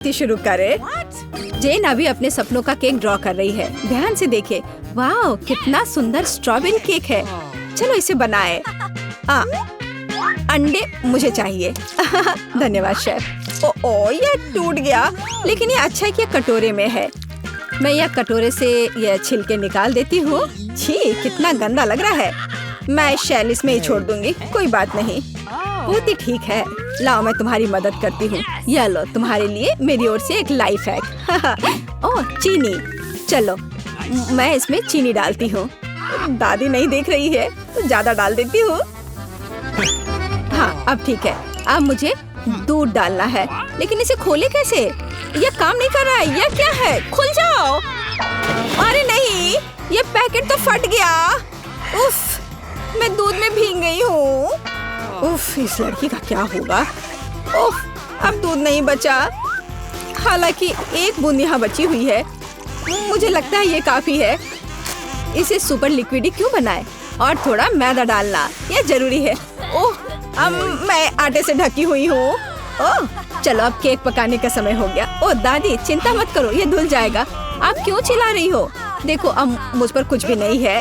शुरू करे। जेन अभी अपने सपनों का केक ड्रॉ कर रही है। ध्यान से देखे। वाह, कितना सुंदर स्ट्रॉबेरी केक है। चलो इसे बनाए। अंडे मुझे चाहिए। धन्यवाद शेफ। ओ, ये टूट गया, लेकिन ये अच्छा है कि ये कटोरे में है। मैं यह कटोरे से यह छिलके निकाल देती हूँ। छी, कितना गंदा लग रहा है। मैं शैल इसमें ही छोड़ दूंगी, कोई बात नहीं। बहुत ही ठीक है। लाओ, मैं तुम्हारी मदद करती हूँ। यह लो, तुम्हारे लिए मेरी ओर से एक लाइफ हैक। ओह, चीनी। चलो, मैं इसमें चीनी डालती हूँ। दादी नहीं देख रही है तो ज्यादा डाल देती हूँ। हाँ, अब ठीक है। अब मुझे दूध डालना है, लेकिन इसे खोले कैसे? यह काम नहीं कर रहा है। यह क्या है? खुल जाओ। अरे नहीं, ये पैकेट तो फट गया। उफ, मैं दूध में भीग गई हूँ। उफ, इस लड़की का क्या होगा? उफ, अब दूध नहीं बचा। हालांकि एक बूंद यहाँ बची हुई है। मुझे लगता है ये काफी है। इसे सुपर लिक्विड क्यों बनाए? और थोड़ा मैदा डालना, यह जरूरी है। ओह, अब मैं आटे से ढकी हुई हूँ। ओह, चलो अब केक पकाने का समय हो गया। ओह दादी, चिंता मत करो, ये धुल जाएगा। आप क्यों चिल्ला रही हो? देखो, अब मुझ पर कुछ भी नहीं है।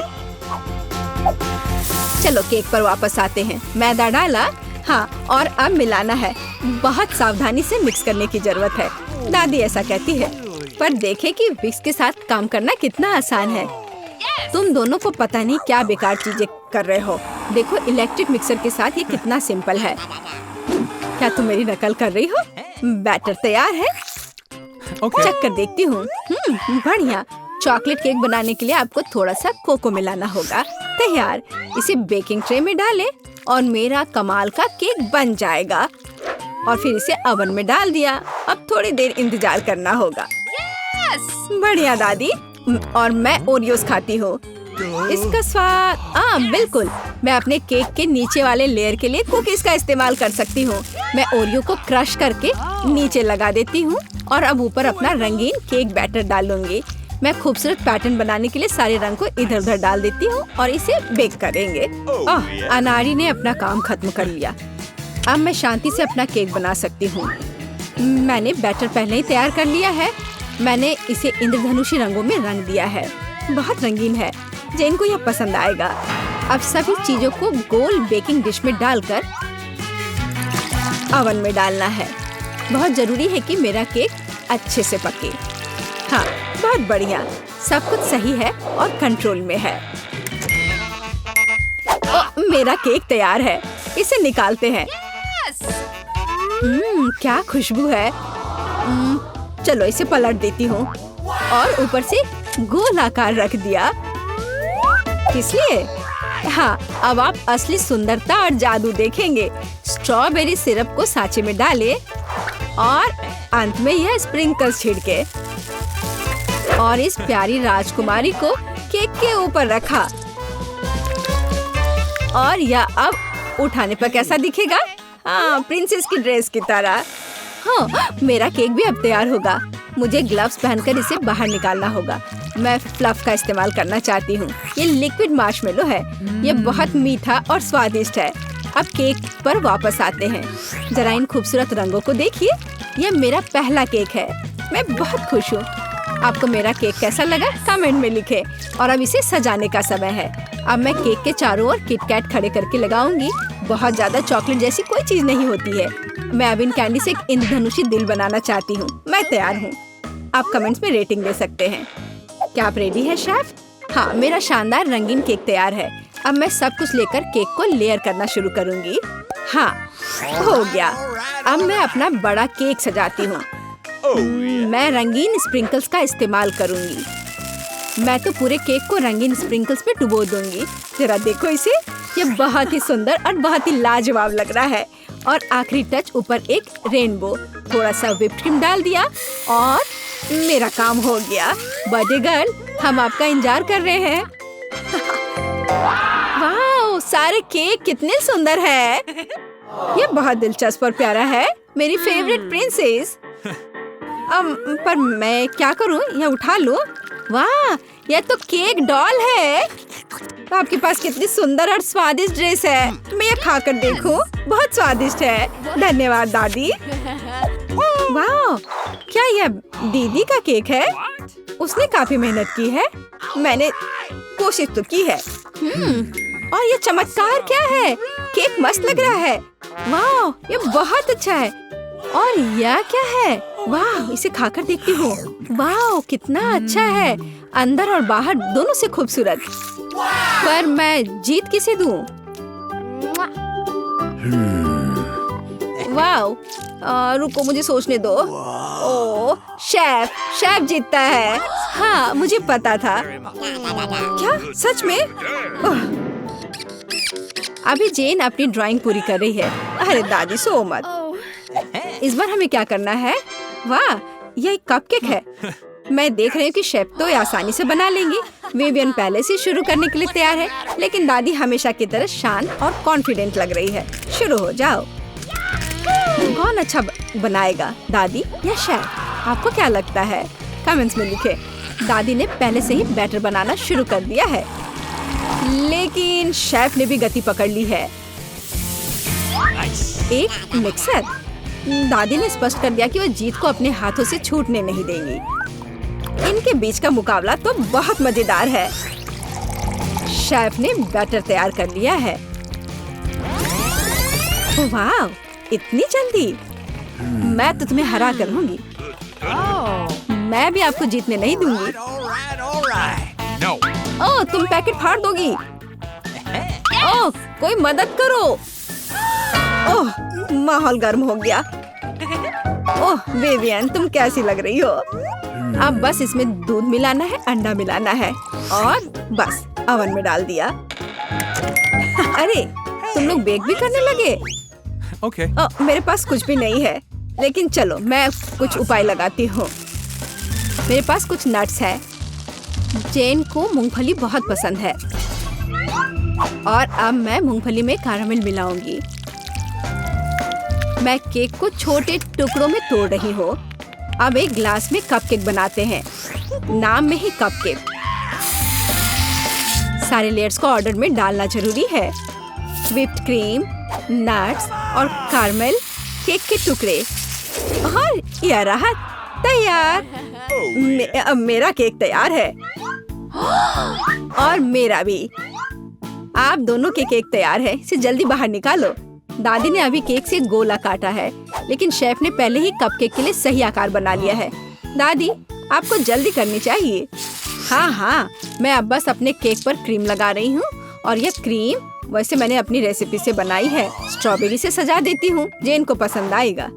चलो केक पर वापस आते हैं। मैदा डाला, हाँ, और अब मिलाना है। बहुत सावधानी से मिक्स करने की जरूरत है। दादी ऐसा कहती है, पर देखें कि विक्स के साथ काम करना कितना आसान है। तुम दोनों को पता नहीं क्या बेकार चीजें कर रहे हो। देखो, इलेक्ट्रिक मिक्सर के साथ ये कितना सिंपल है। क्या तुम मेरी नकल कर रही हो? बैटर तैयार है। चख कर देखती हूँ। बढ़िया। चॉकलेट केक बनाने के लिए आपको थोड़ा सा कोको मिलाना होगा। तैयार। इसे बेकिंग ट्रे में डालें और मेरा कमाल का केक बन जाएगा। और फिर इसे ओवन में डाल दिया। अब थोड़ी देर इंतजार करना होगा। बढ़िया दादी। और मैं ओरियोस खाती हूँ। इसका स्वाद बिल्कुल। मैं अपने केक के नीचे वाले लेयर के लिए कुकीज का इस्तेमाल कर सकती हूँ। मैं ओरियो को क्रश करके नीचे लगा देती हूँ और अब ऊपर अपना रंगीन केक बैटर डालूंगी। मैं खूबसूरत पैटर्न बनाने के लिए सारे रंग को इधर उधर डाल देती हूँ और इसे बेक करेंगे। अनारी ने अपना काम खत्म कर लिया। अब मैं शांति से अपना केक बना सकती हूँ। मैंने बैटर पहले ही तैयार कर लिया है। मैंने इसे इंद्रधनुषी रंगों में रंग दिया है। बहुत रंगीन है। जेन को यह पसंद आएगा। अब सभी चीजों को गोल बेकिंग डिश में डालकर ओवन में डालना है। बहुत जरूरी है कि मेरा केक अच्छे से पके। हाँ, बहुत बढ़िया। सब कुछ सही है और कंट्रोल में है। मेरा केक तैयार है। इसे निकालते हैं। क्या खुशबू है। चलो इसे पलट देती हूँ और ऊपर से गोल आकार रख दिया। किस लिए? हाँ, अब आप असली सुंदरता और जादू देखेंगे। स्ट्रॉबेरी सिरप को सांचे में डालें और अंत में यह स्प्रिंकल्स छिड़के और इस प्यारी राजकुमारी को केक के ऊपर रखा। और यह अब उठाने पर कैसा दिखेगा? हाँ, प्रिंसेस की ड्रेस की तरह। हाँ, मेरा केक भी अब तैयार होगा। मुझे ग्लव्स पहनकर इसे बाहर निकालना होगा। मैं फ्लफ का इस्तेमाल करना चाहती हूँ। ये लिक्विड मार्शमेलो है। ये बहुत मीठा और स्वादिष्ट है। अब केक पर वापस आते हैं। जरा इन खूबसूरत रंगों को देखिए। ये मेरा पहला केक है। मैं बहुत खुश हूँ। आपको मेरा केक कैसा लगा? कमेंट में लिखें। और अब इसे सजाने का समय है। अब मैं केक के चारों ओर किटकैट खड़े करके लगाऊंगी। बहुत ज्यादा चॉकलेट जैसी कोई चीज नहीं होती है। मैं अब इन कैंडी से एक इंद्रधनुषी दिल बनाना चाहती हूँ। मैं तैयार हूँ। आप कमेंट्स में रेटिंग दे सकते हैं। क्या आप रेडी है शेफ? हाँ, मेरा शानदार रंगीन केक तैयार है। अब मैं सब कुछ लेकर केक को लेयर करना शुरू करूँगी। हाँ, हो गया। अब मैं अपना बड़ा केक सजाती हूँ। मैं रंगीन स्प्रिंकल्स का इस्तेमाल करूँगी। मैं तो पूरे केक को रंगीन स्प्रिंकल्स में डुबो दूंगी। जरा देखो इसे। ये बहुत ही सुंदर और बहुत ही लाजवाब लग रहा है। और आखिरी टच ऊपर एक रेनबो। थोड़ा सा व्हिप्ड क्रीम डाल दिया और मेरा काम हो गया। बर्थडे गर्ल, हम आपका इंतजार कर रहे हैं। वाह, सारे केक कितने सुंदर है। ये बहुत दिलचस्प और प्यारा है। मेरी फेवरेट प्रिंसेस। पर मैं क्या करूं? यह उठा लूं? वाह, यह तो केक डॉल है। आपके पास कितनी सुंदर और स्वादिष्ट ड्रेस है। मैं ये खाकर देखूं? बहुत स्वादिष्ट है। धन्यवाद दादी। वाह, क्या यह दीदी का केक है। उसने काफी मेहनत की है। मैंने कोशिश तो की है। और ये चमत्कार क्या है? केक मस्त लग रहा है। वाह, ये बहुत अच्छा है। और यह क्या है? वाह, इसे खाकर देखती हूँ। वाह, कितना अच्छा है। अंदर और बाहर दोनों से खूबसूरत। पर मैं जीत किसे दूँ? वाह, रुको मुझे सोचने दो। ओह, शेफ जीतता है। हाँ, मुझे पता था। क्या सच में? अभी जेन अपनी ड्राइंग पूरी कर रही है। अरे दादी, सो मत। इस बार हमें क्या करना है? वाह, यह एक कपकेक है। मैं देख रही हूँ कि शेफ तो आसानी से बना लेंगी। विवियन पहले से शुरू करने के लिए तैयार है, लेकिन दादी हमेशा की तरह शांत और कॉन्फिडेंट लग रही है। शुरू हो जाओ। कौन अच्छा बनाएगा, दादी या शेफ? आपको क्या लगता है? कमेंट्स में लिखें। दादी ने पहले से ही बैटर बनाना शुरू कर दिया है, लेकिन शेफ ने भी गति पकड़ ली है। एक मिक्सर। दादी ने स्पष्ट कर दिया कि वो जीत को अपने हाथों से छूटने नहीं देंगी। इनके बीच का मुकाबला तो बहुत मजेदार है। शेफ ने बैटर तैयार कर लिया है। वाह, इतनी जल्दी? मैं तो तुम्हें हरा कर दूंगी। मैं भी आपको जीतने नहीं दूंगी। ओह, तुम पैकेट फाड़ दोगी। ओह, कोई मदद करो। ओह, माहौल गर्म हो गया। ओह विवियन, तुम कैसी लग रही हो? अब बस इसमें दूध मिलाना है, अंडा मिलाना है और बस ओवन में डाल दिया। अरे, तुम लोग बेक भी करने लगे? Okay. मेरे पास कुछ भी नहीं है, लेकिन चलो मैं कुछ उपाय लगाती हूँ। मेरे पास कुछ नट्स है। जेन को मूंगफली बहुत पसंद है और अब मैं मूंगफली में कैरामल मिलाऊंगी। मैं केक को छोटे टुकड़ों में तोड़ रही हूँ। अब एक ग्लास में कपकेक बनाते हैं। नाम में ही कपकेक। सारे लेयर्स को ऑर्डर में डालना जरूरी है। व्हिप्ड क्रीम, नट्स और कैरामल, केक के टुकड़े और यह रहा तैयार। मेरा केक तैयार है और मेरा भी। आप दोनों के केक तैयार है। इसे जल्दी बाहर निकालो। दादी ने अभी केक से गोला काटा है, लेकिन शेफ ने पहले ही कपकेक के लिए सही आकार बना लिया है। दादी, आपको जल्दी करनी चाहिए। हाँ, मैं अब बस अपने केक पर क्रीम लगा रही हूँ और यह क्रीम वैसे मैंने अपनी रेसिपी से बनाई है। स्ट्रॉबेरी से सजा देती हूँ। जेन को पसंद आएगा।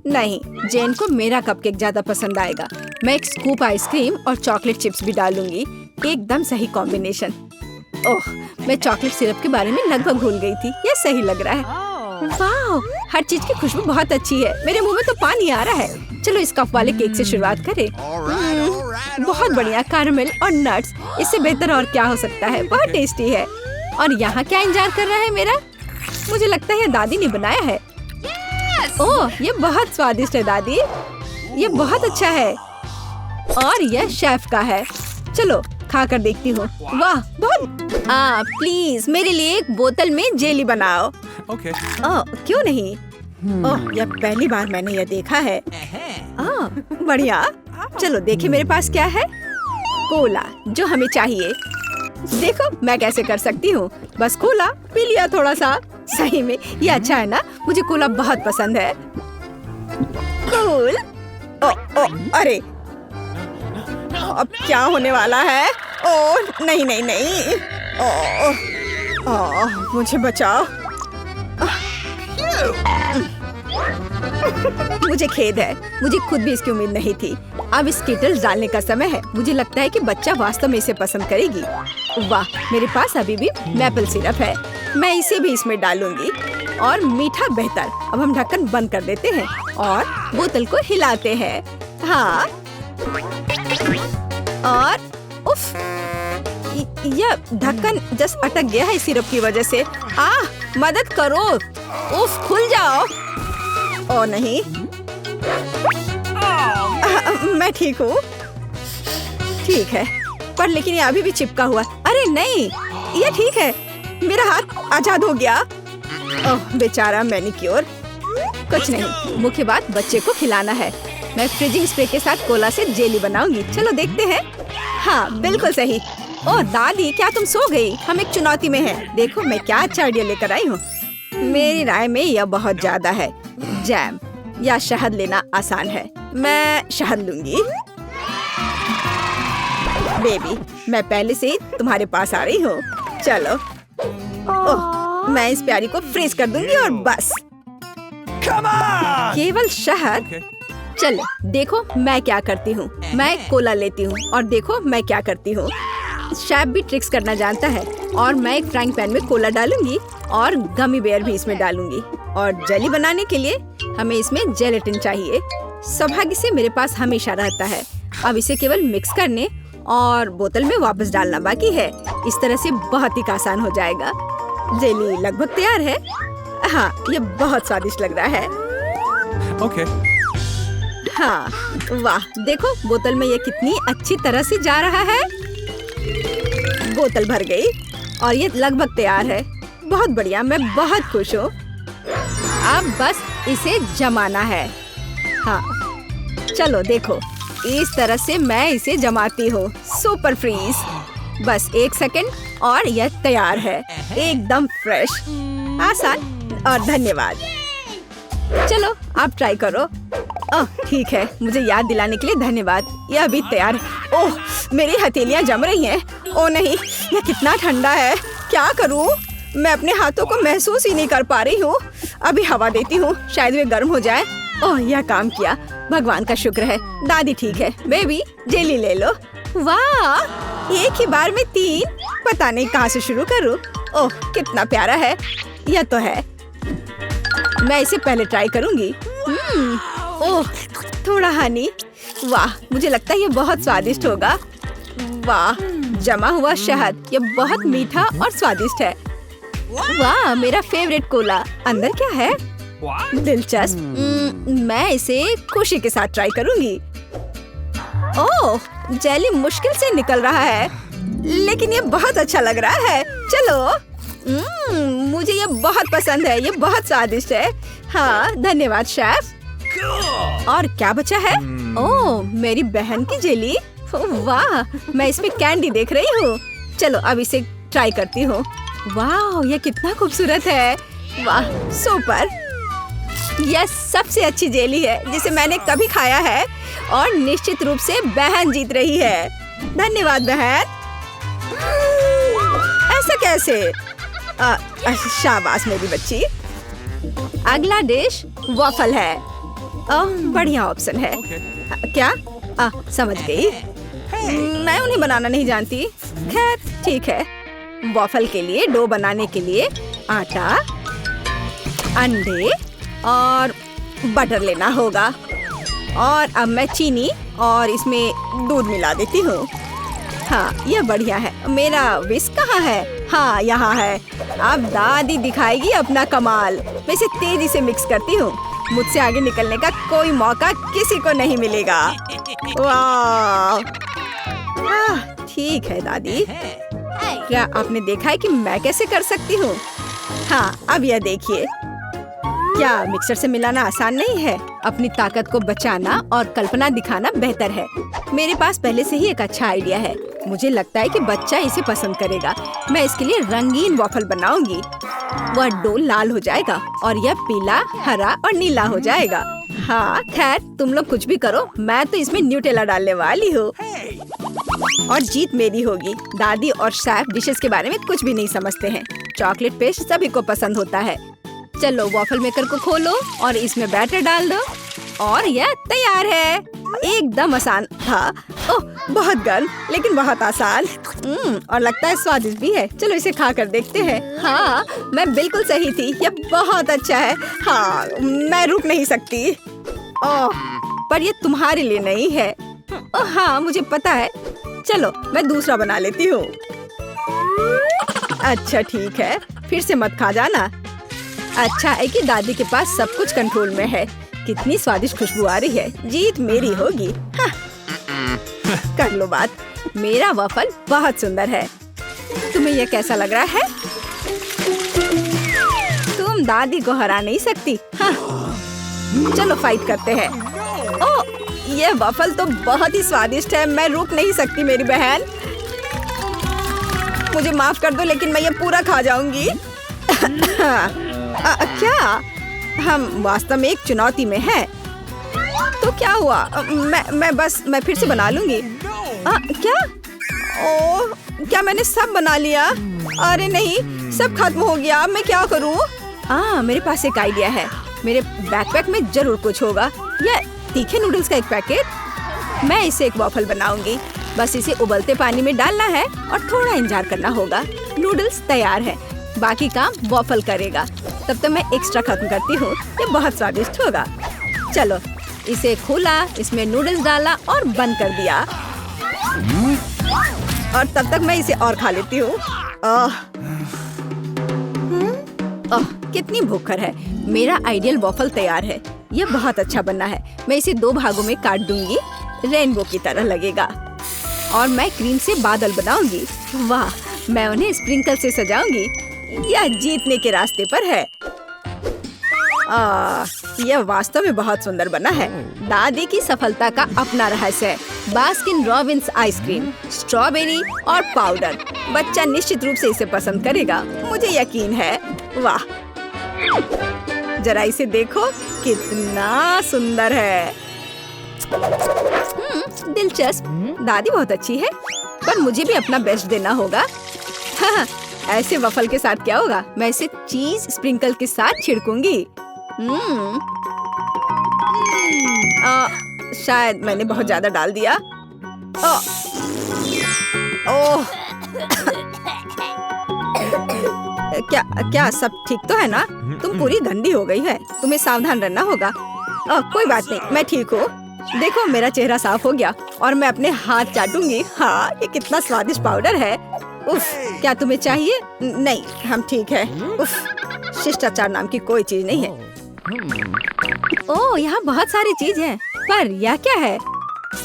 नहीं, जेन को मेरा कपकेक ज्यादा पसंद आएगा। मैं एक स्कूप आइसक्रीम और चॉकलेट चिप्स भी डालूंगी। एकदम सही कॉम्बिनेशन। ओह, मैं चॉकलेट सिरप के बारे में लगभग भूल गई थी। यह सही लग रहा है। वाह, हर चीज की खुशबू बहुत अच्छी है। मेरे मुंह में तो पानी आ रहा है। चलो इस कप वाले केक से शुरुआत करें। बहुत बढ़िया, कैरामल और नट्स। इससे बेहतर और क्या हो सकता है? बहुत टेस्टी है। और यहाँ क्या इंतजार कर रहा है मेरा? मुझे लगता है दादी ने बनाया है। ओह, ये बहुत स्वादिष्ट है दादी। ये बहुत अच्छा है। और यह शेफ का है। चलो खा कर देखती हूँ। वाह, बहुत। प्लीज मेरे लिए एक बोतल में जेली बनाओ। Okay. क्यों नहीं? ओह, यह पहली बार मैंने यह देखा है। बढ़िया। चलो देखें मेरे पास क्या है। कोला, जो हमें चाहिए। देखो मैं कैसे कर सकती हूँ। बस कोला पी लिया थोड़ा सा। सही में ये अच्छा है ना? मुझे कोला बहुत पसंद है। कूल। अरे, अब क्या होने वाला है? ओह नहीं नहीं नहीं। मुझे बचाओ। मुझे खेद है। मुझे खुद भी इसकी उम्मीद नहीं थी। अब स्कीटल्स डालने का समय है। मुझे लगता है कि बच्चा वास्तव में इसे पसंद करेगी। वाह, मेरे पास अभी भी मैपल सिरप है। मैं इसे भी इसमें डालूंगी और मीठा बेहतर। अब हम ढक्कन बंद कर देते हैं और बोतल को हिलाते हैं। हाँ, और उफ, यह ढक्कन जस्ट अटक गया है सिरप की वजह से। मदद करो। उफ, खुल जाओ। ओ नहीं, मैं ठीक हूँ। ठीक है, पर लेकिन ये अभी भी चिपका हुआ। अरे नहीं, ये ठीक है। मेरा हाथ आजाद हो गया। ओह बेचारा मैनिक्योर। कुछ नहीं, मुख्य बात बच्चे को खिलाना है। मैं फ्रीजिंग स्प्रे के साथ कोला से जेली बनाऊंगी। चलो देखते हैं। हाँ बिल्कुल सही। ओह दादी, क्या तुम सो गई? हम एक चुनौती में हैं। देखो मैं क्या अच्छा आइडिया लेकर आई हूँ। मेरी राय में यह बहुत ज्यादा है। जैम या शहद लेना आसान है। मैं शहद लूंगी। बेबी, मैं पहले से ही तुम्हारे पास आ रही हूँ। चलो। ओह, मैं इस प्यारी को फ्रीज कर दूंगी और बस। केवल शहद। चलो देखो मैं क्या करती हूँ। मैं कोला लेती हूँ और देखो मैं क्या करती हूँ। शेफ भी ट्रिक्स करना जानता है। और मैं एक फ्राइंग पैन में कोला डालूंगी और गमी बेयर भी इसमें डालूंगी। और जेली बनाने के लिए हमें इसमें जेलेटिन चाहिए। सौभाग्य से मेरे पास हमेशा रहता है। अब इसे केवल मिक्स करने और बोतल में वापस डालना बाकी है। इस तरह से बहुत ही आसान हो जाएगा। जेली लगभग तैयार है। हाँ, ये बहुत स्वादिष्ट लग रहा है। Okay. हाँ, वाह, देखो बोतल में ये कितनी अच्छी तरह से जा रहा है। बोतल भर गई और ये लगभग तैयार है। बहुत बढ़िया, मैं बहुत खुश हूँ। अब बस इसे जमाना है। हाँ, चलो देखो, इस तरह से मैं इसे जमाती हूँ। Super freeze. बस 1 सेकंड और यह तैयार है। एकदम फ्रेश, आसान और धन्यवाद। चलो आप ट्राई करो। ओह ठीक है, मुझे याद दिलाने के लिए धन्यवाद। यह अभी तैयार है। ओह मेरी हथेलियां जम रही हैं। ओह नहीं, यह कितना ठंडा है। क्या करूं? मैं अपने हाथों को महसूस ही नहीं कर पा रही हूँ। अभी हवा देती हूँ, शायद वे गर्म हो जाए। ओह यह काम किया, भगवान का शुक्र है। दादी ठीक है। बेबी जेली ले लो। वाह, एक ही बार में 3। पता नहीं कहाँ से शुरू करूँ। ओह कितना प्यारा है। यह तो है। मैं इसे पहले ट्राई करूंगी। ओह थोड़ा हनी। वाह, मुझे लगता है ये बहुत स्वादिष्ट होगा। वाह, जमा हुआ शहद, ये बहुत मीठा और स्वादिष्ट है। वाह, मेरा फेवरेट कोला। अंदर क्या है? दिलचस्प। मैं इसे खुशी के साथ ट्राई करूंगी। ओह, जेली मुश्किल से निकल रहा है, लेकिन ये बहुत अच्छा लग रहा है। चलो। मुझे ये बहुत पसंद है। ये बहुत स्वादिष्ट है। हाँ धन्यवाद शेफ। और क्या बचा है? ओह मेरी बहन की जेली। वाह, मैं इसमें कैंडी देख रही हूँ। चलो अब इसे ट्राई करती हूँ। वाह, ये कितना खूबसूरत है। वाह सुपर। यह सबसे अच्छी जेली है जिसे मैंने कभी खाया है और निश्चित रूप से बहन जीत रही है। धन्यवाद बहन। ऐसा कैसे? शाबाश मेरी बच्ची। अगला डिश वॉफल है। बढ़िया ऑप्शन है। क्या? समझ गई। मैं उन्हें बनाना नहीं जानती। खैर ठीक है। वॉफल के लिए डो बनाने के लिए आटा, अंडे और बटर लेना होगा। और अब मैं चीनी और इसमें दूध मिला देती हूँ। हाँ यह बढ़िया है। मेरा विस्क कहाँ है? हाँ यहाँ है। अब दादी दिखाएगी अपना कमाल। मैं इसे तेजी से मिक्स करती हूँ। मुझसे आगे निकलने का कोई मौका किसी को नहीं मिलेगा। वाह, ठीक है दादी। क्या आपने देखा है कि मैं कैसे कर सकती हूँ? हाँ अब यह देखिए। क्या मिक्सर से मिलाना आसान नहीं है? अपनी ताकत को बचाना और कल्पना दिखाना बेहतर है। मेरे पास पहले से ही एक अच्छा आइडिया है। मुझे लगता है कि बच्चा इसे पसंद करेगा। मैं इसके लिए रंगीन वॉफल बनाऊंगी। वह डो लाल हो जाएगा और यह पीला, हरा और नीला हो जाएगा। हाँ खैर तुम लोग कुछ भी करो, मैं तो इसमें न्यूटेला डालने वाली हूँ और जीत मेरी होगी। दादी और शेफ डिशेस के बारे में कुछ भी नहीं समझते हैं। चॉकलेट पेस्ट सभी को पसंद होता है। चलो वॉफल मेकर को खोलो और इसमें बैटर डाल दो और यह तैयार है। एकदम आसान था। ओह बहुत गर्म लेकिन बहुत आसान। और लगता है स्वादिष्ट भी है। चलो इसे खा कर देखते हैं। हाँ मैं बिल्कुल सही थी। यह बहुत अच्छा है। हाँ मैं रुक नहीं सकती। ओह पर ये तुम्हारे लिए नहीं है। ओह हाँ मुझे पता है। चलो मैं दूसरा बना लेती हूँ। अच्छा ठीक है, फिर से मत खा जाना। अच्छा है कि दादी के पास सब कुछ कंट्रोल में है। कितनी स्वादिष्ट खुशबू आ रही है। जीत मेरी होगी। हाँ। कर लो बात। मेरा वॉफल बहुत सुंदर है। तुम्हें यह कैसा लग रहा है? तुम दादी को हरा नहीं सकती। हाँ। चलो फाइट करते हैं। ओह ये वफल तो बहुत ही स्वादिष्ट है। मैं रुक नहीं सकती मेरी बहन। मुझे माफ कर दो लेकिन मैं ये पूरा खा जाऊंगी। क्या हम वास्तव में एक चुनौती में हैं? तो क्या हुआ? मैं फिर से बना लूंगी। क्या? ओह, क्या मैंने सब बना लिया? अरे नहीं, सब खत्म हो गया। मैं क्या करूं? मेरे पास एक आइडिया है। मेरे बैकपैक में जरूर कुछ होगा। ये तीखे नूडल्स का एक पैकेट। मैं इसे एक वॉफल बनाऊंगी। बस इसे उबलते पानी में डालना है और थोड़ा इंतजार करना होगा। नूडल्स तैयार है, बाकी काम वॉफल करेगा। तब तक मैं एक्स्ट्रा खत्म करती हूँ। ये बहुत स्वादिष्ट होगा। चलो इसे खोला, इसमें नूडल्स डाला और बंद कर दिया। और तब तक मैं इसे और खा लेती हूँ। कितनी भूखर है। मेरा आइडियल वॉफल तैयार है। ये बहुत अच्छा बना है। मैं इसे 2 भागों में काट दूंगी। रेनबो की तरह लगेगा। और मैं क्रीम से बादल बनाऊंगी। वाह, मैं उन्हें स्प्रिंकल से सजाऊंगी। यह जीतने के रास्ते पर है। यह वास्तव में बहुत सुंदर बना है। दादी की सफलता का अपना रहस्य है। बास्किन रॉबिन्स आइसक्रीम, स्ट्रॉबेरी और पाउडर। बच्चा निश्चित रूप से इसे पसंद करेगा, मुझे यकीन है। वाह, जरा इसे देखो, कितना सुंदर है। दिलचस्प। दादी बहुत अच्छी है, पर मुझे भी अपना बेस्ट देना होगा। ऐसे वफल के साथ क्या होगा? मैं इसे चीज स्प्रिंकल के साथ छिड़कूंगी। शायद मैंने बहुत ज्यादा डाल दिया। ओह, क्या सब ठीक तो है ना? तुम पूरी गंदी हो गई है। तुम्हें सावधान रहना होगा। कोई बात नहीं, मैं ठीक हूँ। देखो, मेरा चेहरा साफ हो गया और मैं अपने हाथ चाटूंगी। हाँ, ये कितना स्वादिष्ट पाउडर है। उफ, क्या तुम्हें चाहिए? नहीं, हम ठीक है। उफ, शिष्टाचार नाम की कोई चीज नहीं है। ओह, यहाँ बहुत सारी चीज है, पर यह क्या है?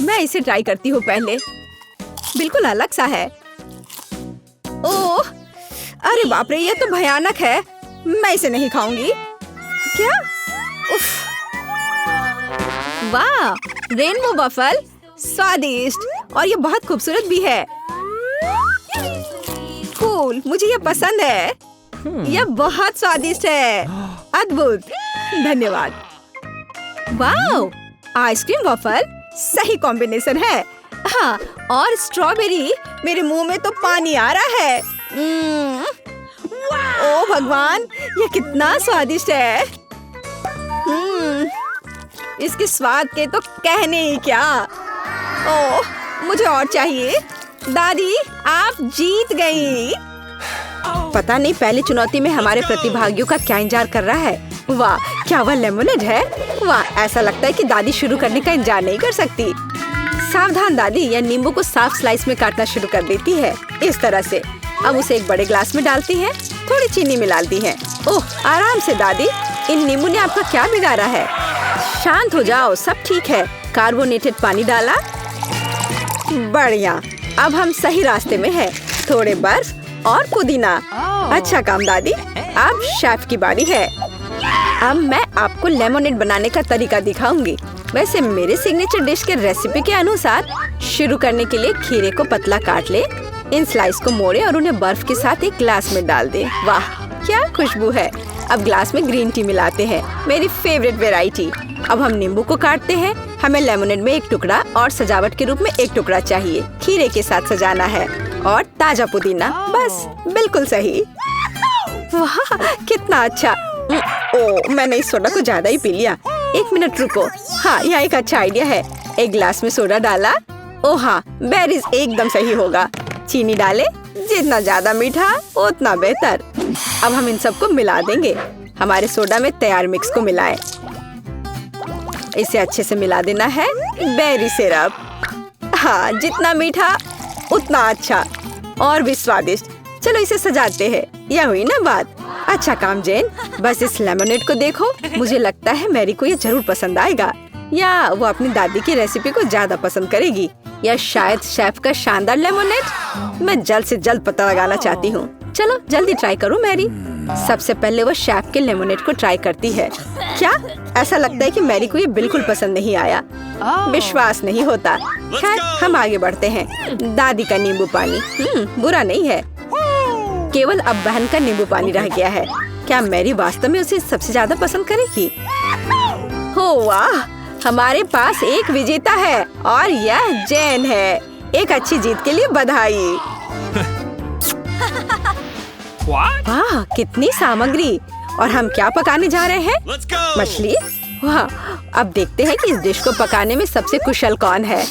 मैं इसे ट्राई करती हूँ पहले। बिल्कुल अलग सा है। ओह, अरे बाप रे, ये तो भयानक है। मैं इसे नहीं खाऊंगी। क्या? उफ, वाह, रेनबो वफल, स्वादिष्ट और ये बहुत खूबसूरत भी है। कूल, मुझे ये पसंद है। यह बहुत स्वादिष्ट है। अद्भुत, धन्यवाद। वाह, आइसक्रीम वफल सही कॉम्बिनेशन है। हाँ, और स्ट्रॉबेरी, मेरे मुंह में तो पानी आ रहा है। ओ भगवान, ये कितना स्वादिष्ट है। इसके स्वाद के तो कहने ही क्या। ओह, मुझे और चाहिए। दादी, आप जीत गई। पता नहीं पहली चुनौती में हमारे प्रतिभागियों का क्या इंतजार कर रहा है। वाह, क्या वह लेमोनेड है? वाह, ऐसा लगता है कि दादी शुरू करने का इंतजार नहीं कर सकती। सावधान दादी, यह नींबू को साफ स्लाइस में काटना शुरू कर देती है। इस तरह से। अब उसे एक बड़े ग्लास में डालती है, थोड़ी चीनी मिलाती है। ओह, आराम से दादी, इन नींबू ने आपका क्या बिगाड़ा है? शांत हो जाओ, सब ठीक है। कार्बोनेटेड पानी डाला। बढ़िया, अब हम सही रास्ते में हैं। थोड़े बर्फ और पुदीना। अच्छा काम दादी। अब शेफ की बारी है। अब मैं आपको लेमोनेड बनाने का तरीका दिखाऊंगी। वैसे मेरे सिग्नेचर डिश के रेसिपी के अनुसार शुरू करने के लिए खीरे को पतला काट ले, इन स्लाइस को मोड़े और उन्हें बर्फ के साथ एक ग्लास में डाल दे। वाह, क्या खुशबू है। अब ग्लास में ग्रीन टी मिलाते हैं, मेरी फेवरेट वेराइटी। अब हम नींबू को काटते हैं। हमें लेमोनेड में एक टुकड़ा और सजावट के रूप में एक टुकड़ा चाहिए। खीरे के साथ सजाना है और ताजा पुदीना। बस, बिल्कुल सही। वाह, कितना अच्छा। ओह, मैंने इस सोडा को ज्यादा ही पी लिया। एक मिनट रुको। हाँ, यह एक अच्छा आइडिया है। एक ग्लास में सोडा डाला। ओह हाँ, बेरीज एकदम सही होगा। चीनी डाले, जितना ज्यादा मीठा उतना बेहतर। अब हम इन सबको मिला देंगे। हमारे सोडा में तैयार मिक्स को मिलाएं। इसे अच्छे से मिला देना है। Berry syrup. हाँ, जितना मीठा उतना अच्छा और भी स्वादिष्ट। चलो इसे सजाते हैं। यह हुई ना बात। अच्छा काम जेन। बस इस लेमोनेड को देखो। मुझे लगता है मैरी को ये जरूर पसंद आएगा, या वो अपनी दादी की रेसिपी को ज्यादा पसंद करेगी, या शायद शेफ का शानदार लेमोनेड। मैं जल्द से जल्द पता लगाना चाहती हूँ। चलो जल्दी ट्राई करो मैरी। सबसे पहले वो शेफ के लेमोनेड को ट्राई करती है। क्या? ऐसा लगता है कि मैरी को ये बिल्कुल पसंद नहीं आया। विश्वास नहीं होता। खैर, हम आगे बढ़ते हैं। दादी का नींबू पानी बुरा नहीं है। केवल अब बहन का नींबू पानी रह गया है। क्या मैरी वास्तव में उसे सबसे ज्यादा पसंद करेगी? हो वाह, हमारे पास एक विजेता है और यह जैन है। एक अच्छी जीत के लिए बधाई। वाह, कितनी सामग्री! और हम क्या पकाने जा रहे हैं? मछली? वाह, अब देखते हैं कि इस डिश को पकाने में सबसे कुशल कौन है।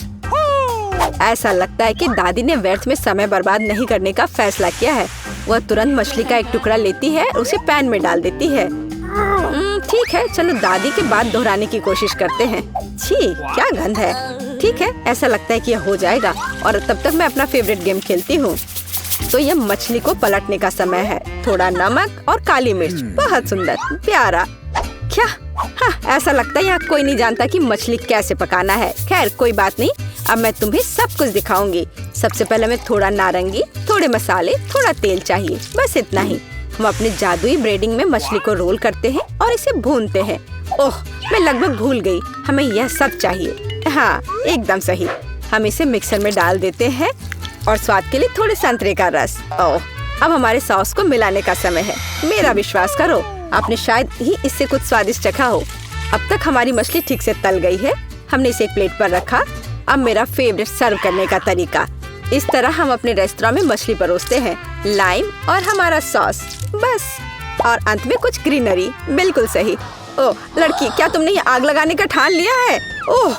ऐसा लगता है कि दादी ने व्यर्थ में समय बर्बाद नहीं करने का फैसला किया है। वह तुरंत मछली का एक टुकड़ा लेती है, उसे पैन में डाल देती है। ठीक है, चलो दादी की बात दोहराने की कोशिश करते हैं। छी, क्या गंध है। ठीक है, ऐसा लगता है कि यह हो जाएगा और तब तक मैं अपना फेवरेट गेम खेलती हूँ। तो यह मछली को पलटने का समय है। थोड़ा नमक और काली मिर्च। बहुत सुंदर, प्यारा। क्या? हाँ, ऐसा लगता है यहाँ कोई नहीं जानता कि मछली कैसे पकाना है। खैर, कोई बात नहीं, अब मैं तुम्हें सब कुछ दिखाऊंगी। सबसे पहले मैं थोड़ा नारंगी, थोड़े मसाले, थोड़ा तेल चाहिए, बस इतना ही। हम अपने जादुई ब्रेडिंग में मछली को रोल करते हैं और इसे भूनते हैं। ओह, मैं लगभग भूल गई, हमें यह सब चाहिए। हाँ, एकदम सही। हम इसे मिक्सर में डाल देते हैं और स्वाद के लिए थोड़े संतरे का रस। ओह, अब हमारे सॉस को मिलाने का समय है। मेरा विश्वास करो, आपने शायद ही इससे कुछ स्वादिष्ट चखा हो। अब तक हमारी मछली ठीक से तल गई है। हमने इसे एक प्लेट पर रखा। अब मेरा फेवरेट सर्व करने का तरीका। इस तरह हम अपने रेस्तरां में मछली परोसते हैं। लाइम और हमारा सॉस, बस। और अंत में कुछ ग्रीनरी। बिल्कुल सही। ओह लड़की, क्या तुमने ये आग लगाने का ठान लिया है? ओह,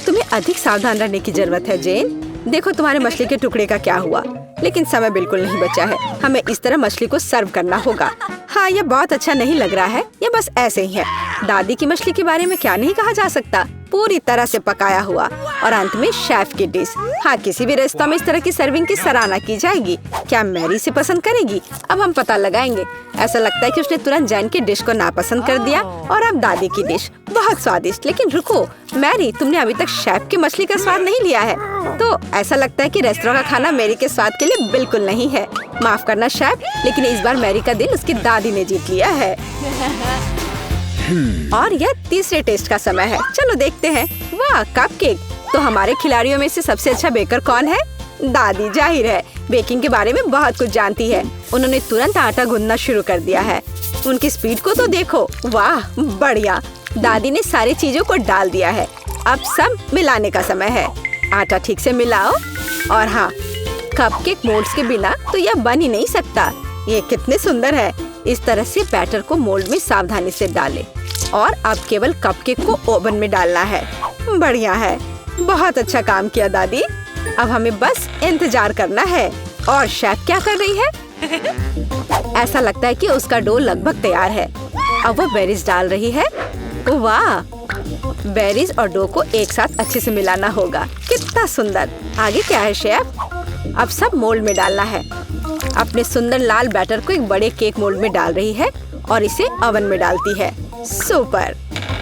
तुम्हें अधिक सावधान रहने की जरूरत है जेन। देखो तुम्हारे मछली के टुकड़े का क्या हुआ। लेकिन समय बिल्कुल नहीं बचा है। हमें इस तरह मछली को सर्व करना होगा। हाँ, ये बहुत अच्छा नहीं लग रहा है। ये बस ऐसे ही है। दादी की मछली के बारे में क्या नहीं कहा जा सकता। पूरी तरह से पकाया हुआ। और अंत में शेफ की डिश। हाँ, किसी भी रेस्तरां में इस तरह की सर्विंग की सराहना की जाएगी। क्या मैरी इसे पसंद करेगी? अब हम पता लगाएंगे। ऐसा लगता है कि उसने तुरंत जैन की डिश को नापसंद कर दिया और अब दादी की डिश। बहुत स्वादिष्ट। लेकिन रुको मैरी, तुमने अभी तक शेफ की मछली का स्वाद नहीं लिया है। तो ऐसा लगता है कि रेस्तरां का खाना मैरी के स्वाद के लिए बिल्कुल नहीं है। माफ करना शेफ, लेकिन इस बार मैरी का दिल उसकी दादी ने जीत लिया है। और यह तीसरे टेस्ट का समय है। चलो देखते हैं। वाह, कपकेक! तो हमारे खिलाड़ियों में से सबसे अच्छा बेकर कौन है? दादी, जाहिर है। बेकिंग के बारे में बहुत कुछ जानती है। उन्होंने तुरंत आटा गूंदना शुरू कर दिया है। उनकी स्पीड को तो देखो। वाह, बढ़िया। दादी ने सारी चीजों को डाल दिया है। अब सब मिलाने का समय है। आटा ठीक से मिलाओ। और हाँ, कपकेक मोल्ड्स के बिना तो यह बन ही नहीं सकता। ये कितने सुंदर है। इस तरह से बैटर को मोल्ड में सावधानी से डालें। और अब केवल कपकेक को ओवन में डालना है। बढ़िया है। बहुत अच्छा काम किया दादी। अब हमें बस इंतजार करना है। और शेफ क्या कर रही है? ऐसा लगता है कि उसका डो लगभग तैयार है। अब वह बेरीज डाल रही है। वाह, बेरीज और डो को एक साथ अच्छे से मिलाना होगा। कितना सुंदर। आगे क्या है शेफ? अब सब मोल्ड में डालना है। अपने सुंदर लाल बैटर को एक बड़े केक मोल्ड में डाल रही है और इसे ओवन में डालती है। सुपर।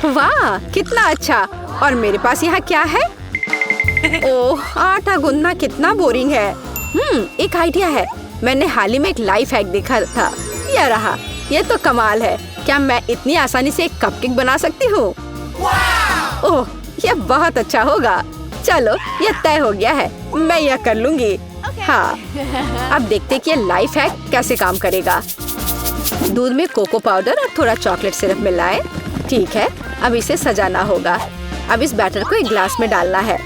वाह, कितना अच्छा। और मेरे पास यहाँ क्या है? ओह, आटा गूंदना कितना बोरिंग है। एक आइडिया है। मैंने हाल ही में एक लाइफ हैक देखा था। यह रहा। यह तो कमाल है। क्या मैं इतनी आसानी से एक कपकेक बना सकती हूँ? ओह, यह बहुत अच्छा होगा। चलो, यह तय हो गया है। मैं यह कर लूंगी। हाँ, अब देखते कि यह लाइफ हैक कैसे काम करेगा। दूध में कोको पाउडर और थोड़ा चॉकलेट सिरप मिलाएं। ठीक है, अब इसे सजाना होगा। अब इस बैटर को एक ग्लास में डालना है।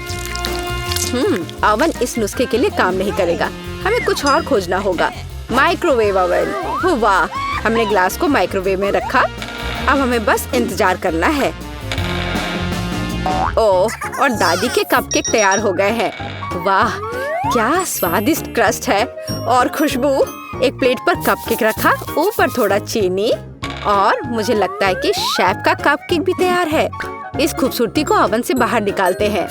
ओवन इस नुस्खे के लिए काम नहीं करेगा। हमें कुछ और खोजना होगा। Microwave oven. वाह, हमने ग्लास को माइक्रोवेव में रखा। अब हमें बस इंतजार करना है। ओह, और दादी के कपकेक तैयार हो गए हैं। वाह, क्या स्वादिष्ट क्रस्ट है और खुशबू। एक प्लेट पर कपकेक रखा, ऊपर थोड़ा चीनी और मुझे लगता है कि शेफ का कपकेक भी तैयार है। इस खूबसूरती को ओवन से बाहर निकालते हैं।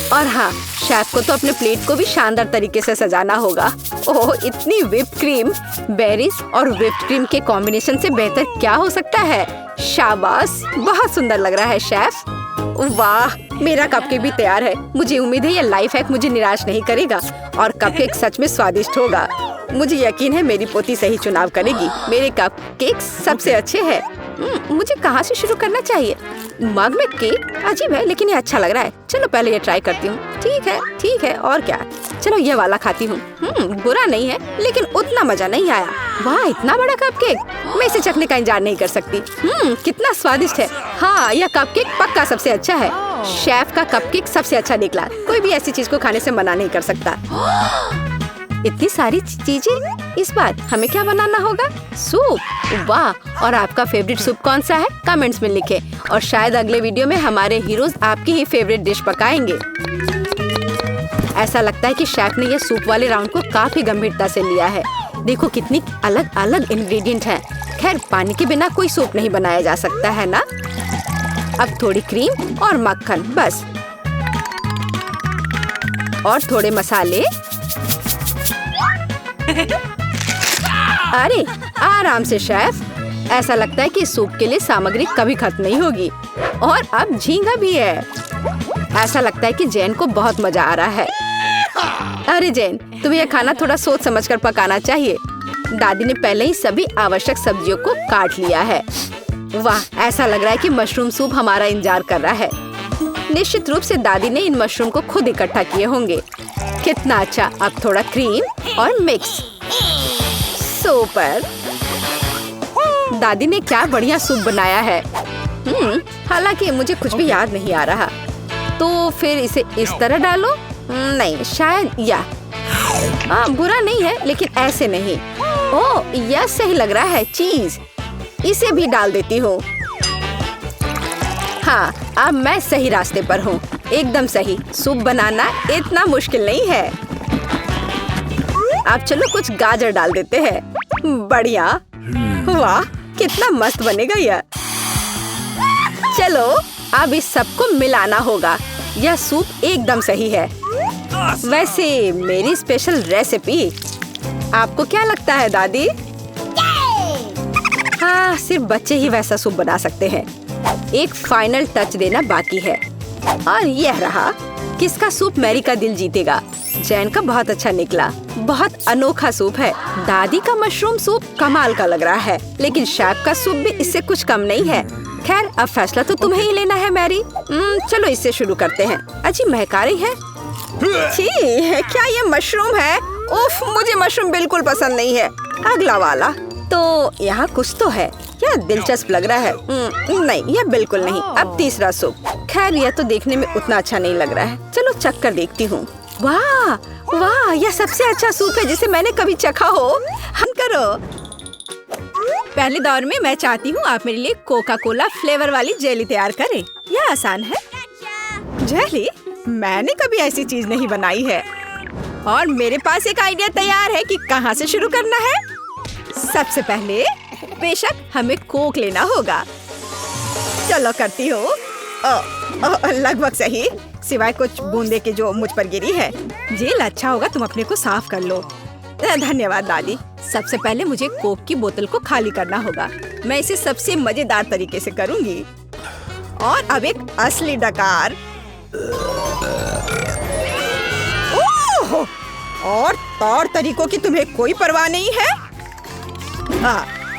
और हाँ, शेफ को तो अपने प्लेट को भी शानदार तरीके से सजाना होगा। ओह, इतनी व्हिप्ड क्रीम। बेरीज और व्हिप्ड क्रीम के कॉम्बिनेशन से बेहतर क्या हो सकता है? शाबाश, बहुत सुंदर लग रहा है शेफ। वाह, मेरा कपकेक भी तैयार है। मुझे उम्मीद है ये लाइफ हैक मुझे निराश नहीं करेगा और कपकेक सच में स्वादिष्ट होगा। मुझे यकीन है मेरी पोती सही चुनाव करेगी। मेरे कपकेक सबसे अच्छे हैं। मुझे कहाँ से शुरू करना चाहिए? मग में केक अजीब है लेकिन ये अच्छा लग रहा है। चलो पहले ये ट्राई करती हूँ। ठीक है और क्या। चलो ये वाला खाती हूँ। बुरा नहीं है लेकिन उतना मजा नहीं आया। वाह, इतना बड़ा कपकेक, मैं इसे चखने का इंतजार नहीं कर सकती। कितना स्वादिष्ट है। हाँ, यह कपकेक पक्का सबसे अच्छा है। शेफ का कपकेक सबसे अच्छा निकला। कोई भी ऐसी चीज को खाने से मना नहीं कर सकता। इतनी सारी चीजें। इस बार हमें क्या बनाना होगा? सूप। वाह, और आपका फेवरेट सूप कौन सा है? कमेंट्स में लिखें और शायद अगले वीडियो में हमारे हीरोज आपकी ही फेवरेट डिश पकाएंगे। ऐसा लगता है कि शेफ ने ये सूप वाले राउंड को काफी गंभीरता से लिया है। देखो कितनी अलग अलग इंग्रेडिएंट हैं। खैर, पानी के बिना कोई सूप नहीं बनाया जा सकता है ना। अब थोड़ी क्रीम और मक्खन बस, और थोड़े मसाले। अरे आराम से शेफ। ऐसा लगता है कि सूप के लिए सामग्री कभी खत्म नहीं होगी। और अब झींगा भी है। ऐसा लगता है कि जैन को बहुत मजा आ रहा है। अरे जैन, तुम्हें यह खाना थोड़ा सोच समझकर पकाना चाहिए। दादी ने पहले ही सभी आवश्यक सब्जियों को काट लिया है। वाह, ऐसा लग रहा है कि मशरूम सूप हमारा इंतजार कर रहा है। निश्चित रूप से दादी ने इन मशरूम को खुद इकट्ठा किए होंगे। कितना अच्छा। अब थोड़ा क्रीम और मिक्स। सुपर। दादी ने क्या बढ़िया सूप बनाया है। हालांकि मुझे कुछ भी याद नहीं आ रहा। तो फिर इसे इस तरह डालो। नहीं, शायद बुरा नहीं है लेकिन ऐसे नहीं। ओह, यह सही लग रहा है। चीज इसे भी डाल देती हूँ। हाँ, अब मैं सही रास्ते पर हूँ। एकदम सही। सूप बनाना इतना मुश्किल नहीं है। अब चलो कुछ गाजर डाल देते हैं। बढ़िया। वाह, कितना मस्त बनेगा यह। चलो अब इस सबको मिलाना होगा। यह सूप एकदम सही है। वैसे मेरी स्पेशल रेसिपी। आपको क्या लगता है दादी? हाँ, सिर्फ बच्चे ही वैसा सूप बना सकते हैं। एक फाइनल टच देना बाकी है। और यह रहा। किसका सूप मैरी का दिल जीतेगा? जैन का बहुत अच्छा निकला। बहुत अनोखा सूप है। दादी का मशरूम सूप कमाल का लग रहा है लेकिन शेफ का सूप भी इससे कुछ कम नहीं है। खैर, अब फैसला तो तुम्हें ही लेना है मैरी। चलो इससे शुरू करते हैं। अच्छी महका रही है। क्या ये मशरूम है? उफ, मुझे मशरूम बिल्कुल पसंद नहीं है। अगला वाला। तो यहाँ कुछ तो है। यह दिलचस्प लग रहा है। नहीं, यह बिल्कुल नहीं। अब तीसरा सूप। खैर, यह तो देखने में उतना अच्छा नहीं लग रहा है। चलो चख कर देखती हूँ। वाह वाह, यह सबसे अच्छा सूप है जिसे मैंने कभी चखा हो। हम करो। पहले दौर में मैं चाहती हूँ आप मेरे लिए कोका कोला फ्लेवर वाली जेली तैयार करें। यह आसान है। जेली? मैंने कभी ऐसी चीज नहीं बनाई है। और मेरे पास एक आइडिया तैयार है कि कहाँ से शुरू करना है। सबसे पहले बेशक हमें कोक लेना होगा। चलो करती हूँ। लगभग सही, सिवाय कुछ बूंदे के जो मुझ पर गिरी है। जेल अच्छा होगा, तुम अपने को साफ कर लो। धन्यवाद दादी। सबसे पहले मुझे कोक की बोतल को खाली करना होगा। मैं इसे सबसे मजेदार तरीके से करूंगी। और अब एक असली डकार। ओह! और तौर तरीकों की तुम्हें कोई परवाह नहीं है।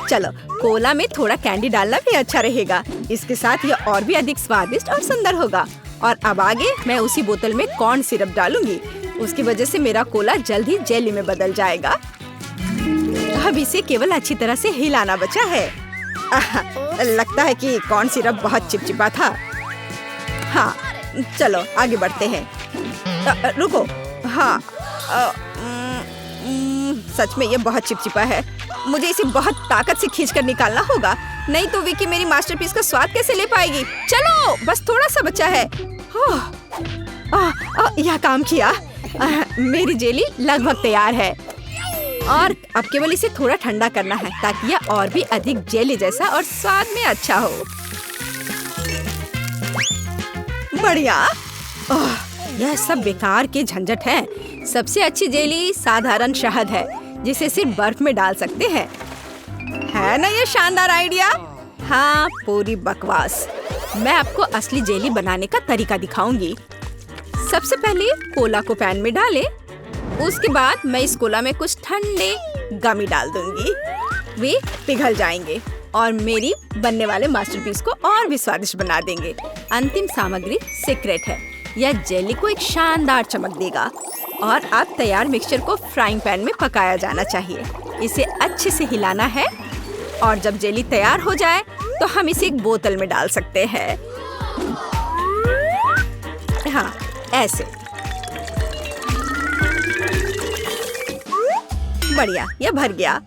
चलो, कोला में थोड़ा कैंडी डालना भी अच्छा रहेगा। इसके साथ यह और भी अधिक स्वादिष्ट और सुंदर होगा। और अब आगे मैं उसी बोतल में कॉर्न सिरप डालूंगी। उसकी वजह से मेरा कोला जल्द ही जेली में बदल जाएगा। अब इसे केवल अच्छी तरह से हिलाना बचा है। लगता है कि कॉर्न सिरप बहुत चिपचिपा था। हाँ, चलो आगे बढ़ते हैं। रुको। हाँ, सच में ये बहुत चिपचिपा है। मुझे इसे बहुत ताकत से खींचकर निकालना होगा, नहीं तो विकी मेरी मास्टरपीस का स्वाद कैसे ले पाएगी। चलो, बस थोड़ा सा बचा है। यह काम किया। मेरी जेली लगभग तैयार है। और अब केवल इसे थोड़ा ठंडा करना है ताकि यह और भी अधिक जेली जैसा और स्वाद में अच्छा हो। बढ़िया। यह सब बेकार के झंझट है। सबसे अच्छी जेली साधारण शहद है जिसे सिर्फ बर्फ में डाल सकते हैं। है ना ये शानदार आइडिया? हाँ, पूरी बकवास। मैं आपको असली जेली बनाने का तरीका दिखाऊंगी। सबसे पहले कोला को पैन में डालें। उसके बाद मैं इस कोला में कुछ ठंडे गमी डाल दूंगी। वे पिघल जाएंगे और मेरी बनने वाले मास्टरपीस को और भी स्वादिष्ट बना देंगे। अंतिम सामग्री सीक्रेट है। यह जेली को एक शानदार चमक देगा। और अब तैयार मिक्सचर को फ्राइंग पैन में पकाया जाना चाहिए। इसे अच्छे से हिलाना है और जब जेली तैयार हो जाए तो हम इसे एक बोतल में डाल सकते हैं। हाँ, ऐसे। बढ़िया, यह भर गया।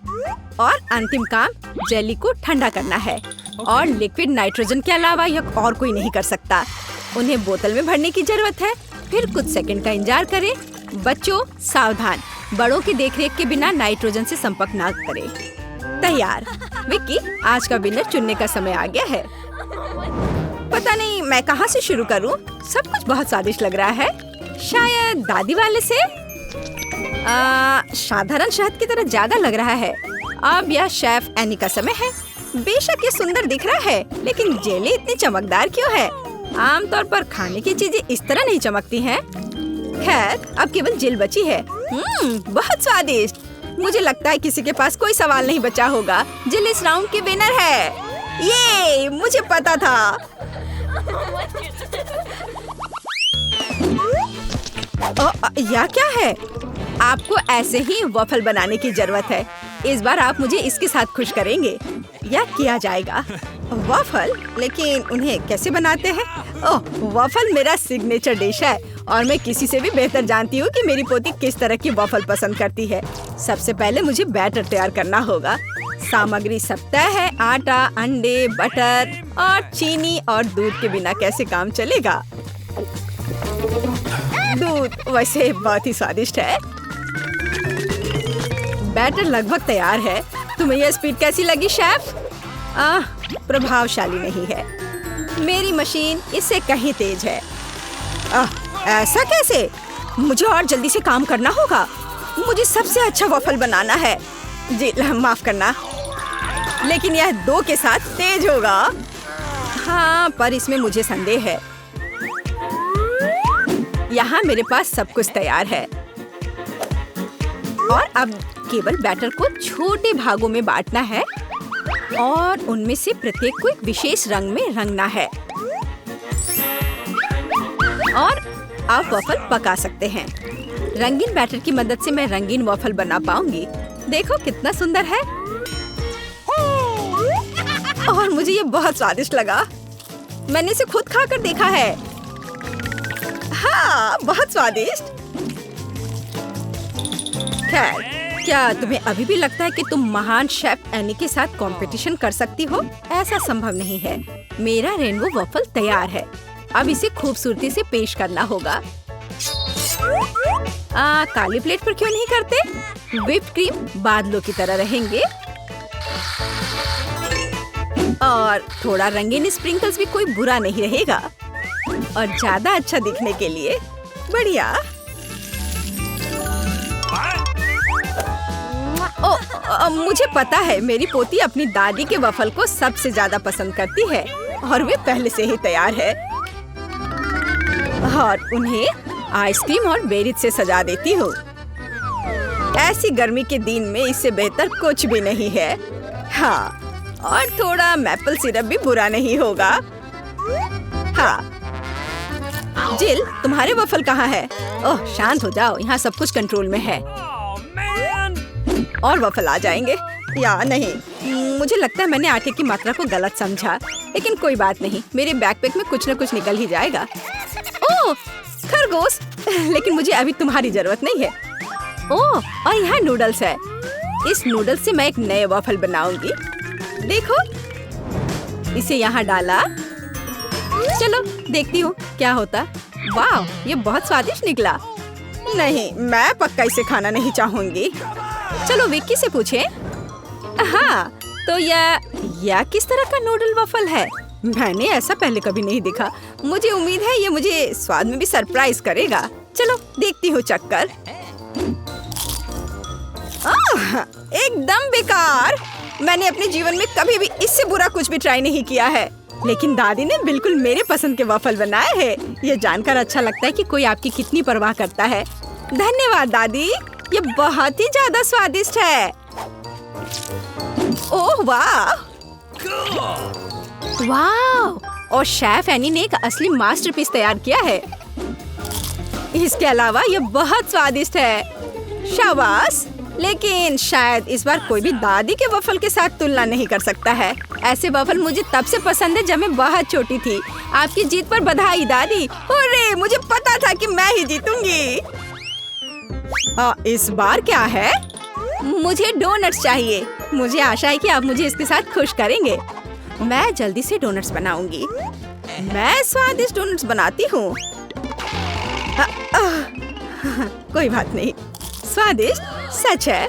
और अंतिम काम जेली को ठंडा करना है। और लिक्विड नाइट्रोजन के अलावा यह और कोई नहीं कर सकता। उन्हें बोतल में भरने की जरूरत है। फिर कुछ सेकंड का इंतजार करें। बच्चों सावधान, बड़ों की देखरेख के बिना नाइट्रोजन से संपर्क ना करें। तैयार। विक्की, आज का विनर चुनने का समय आ गया है। पता नहीं मैं कहाँ से शुरू करूँ। सब कुछ बहुत स्वादिष्ट लग रहा है। शायद दादी वाले से। साधारण शहद की तरह ज्यादा लग रहा है। अब यह शेफ एनी का समय है। बेशक ये सुंदर दिख रहा है, लेकिन जेली इतनी चमकदार क्यों है? आमतौर पर खाने की चीजें इस तरह नहीं चमकती हैं। खैर, अब केवल जेल बची है। बहुत स्वादिष्ट। मुझे लगता है किसी के पास कोई सवाल नहीं बचा होगा। जेल इस राउंड की विनर है। ये मुझे पता था। यह क्या है? आपको ऐसे ही वॉफल बनाने की जरूरत है। इस बार आप मुझे इसके साथ खुश करेंगे। यह किया जाएगा। वॉफल? लेकिन उन्हें कैसे बनाते हैं? ओह, वॉफल मेरा सिग्नेचर डिश है और मैं किसी से भी बेहतर जानती हूँ कि मेरी पोती किस तरह की वॉफल पसंद करती है। सबसे पहले मुझे बैटर तैयार करना होगा। सामग्री सब तय है। आटा, अंडे, बटर और चीनी और दूध के बिना कैसे काम चलेगा? दूध वैसे बहुत ही स्वादिष्ट है। बैटर लगभग तैयार है। तुम्हें यह स्पीड कैसी लगी शेफ? प्रभावशाली नहीं है। मेरी मशीन इससे कहीं तेज है। ऐसा कैसे? मुझे और जल्दी से काम करना होगा। मुझे सबसे अच्छा वॉफल बनाना है। जी माफ करना, लेकिन यह 2 के साथ तेज होगा। हाँ, पर इसमें मुझे संदेह है। यहाँ मेरे पास सब कुछ तैयार है और अब केवल बैटर को छोटे भागों में बांटना है और उनमें से प्रत्येक को एक विशेष रंग में रंगना है। और आप वॉफल पका सकते हैं। रंगीन बैटर की मदद से मैं रंगीन वॉफल बना पाऊंगी। देखो कितना सुंदर है। और मुझे ये बहुत स्वादिष्ट लगा। मैंने इसे खुद खाकर देखा है। हाँ, बहुत स्वादिष्ट। खैर, क्या तुम्हें अभी भी लगता है कि तुम महान शेफ एनी के साथ कंपटीशन कर सकती हो? ऐसा संभव नहीं है। मेरा रेनबो वॉफल तैयार है। अब इसे खूबसूरती से पेश करना होगा। काली प्लेट पर क्यों नहीं करते? व्हिप्ड क्रीम बादलों की तरह रहेंगे और थोड़ा रंगीन स्प्रिंकल्स भी कोई बुरा नहीं रहेगा। और ज्यादा अच्छा दिखने के लिए बढ़िया। मुझे पता है मेरी पोती अपनी दादी के वफल को सबसे ज्यादा पसंद करती है और वे पहले से ही तैयार है। और उन्हें आइसक्रीम और बेरीज से सजा देती हूँ। ऐसी गर्मी के दिन में इससे बेहतर कुछ भी नहीं है। हाँ, और थोड़ा मैपल सिरप भी बुरा नहीं होगा। हाँ, जिल, तुम्हारे वफल कहाँ है? ओह, शांत हो जाओ, यहाँ सब कुछ कंट्रोल में है। और वफल आ जाएंगे या नहीं? मुझे लगता है मैंने आटे की मात्रा को गलत समझा, लेकिन कोई बात नहीं, मेरे बैकपैक में कुछ न कुछ निकल ही जाएगा। ओह, खरगोश, लेकिन मुझे अभी तुम्हारी जरूरत नहीं है। ओह, और यहाँ नूडल्स है। इस नूडल्स से मैं एक नए वफल बनाऊंगी। देखो, इसे यहाँ डाला। चलो देखती हूँ क्या होता। वाह, ये बहुत स्वादिष्ट निकला। नहीं, मैं पक्का इसे खाना नहीं चाहूंगी। चलो विक्की से पूछें। हाँ, तो यह किस तरह का नूडल वफल है? मैंने ऐसा पहले कभी नहीं देखा। मुझे उम्मीद है ये मुझे स्वाद में भी सरप्राइज करेगा। चलो देखती हूँ चक्कर। एकदम बेकार। मैंने अपने जीवन में कभी भी इससे बुरा कुछ भी ट्राई नहीं किया है। लेकिन दादी ने बिल्कुल मेरे पसंद के वॉफल बनाए हैं। ये जानकर अच्छा लगता है कि कोई आपकी कितनी परवाह करता है। धन्यवाद दादी, ये बहुत ही ज्यादा स्वादिष्ट है। ओह वाह वाह! और शेफ एनी ने एक असली मास्टरपीस तैयार किया है। इसके अलावा ये बहुत स्वादिष्ट है। शाबाश! लेकिन शायद इस बार कोई भी दादी के वफल के साथ तुलना नहीं कर सकता है। ऐसे वफल मुझे तब से पसंद है जब मैं बहुत छोटी थी। आपकी जीत पर बधाई दादी। अरे मुझे पता था कि मैं ही जीतूंगी। इस बार क्या है? मुझे डोनट्स चाहिए। मुझे आशा है कि आप मुझे इसके साथ खुश करेंगे। मैं जल्दी से डोनट्स बनाऊंगी। मैं स्वादिष्ट डोनट्स बनाती हूँ। कोई बात नहीं, स्वादिष्ट सच है।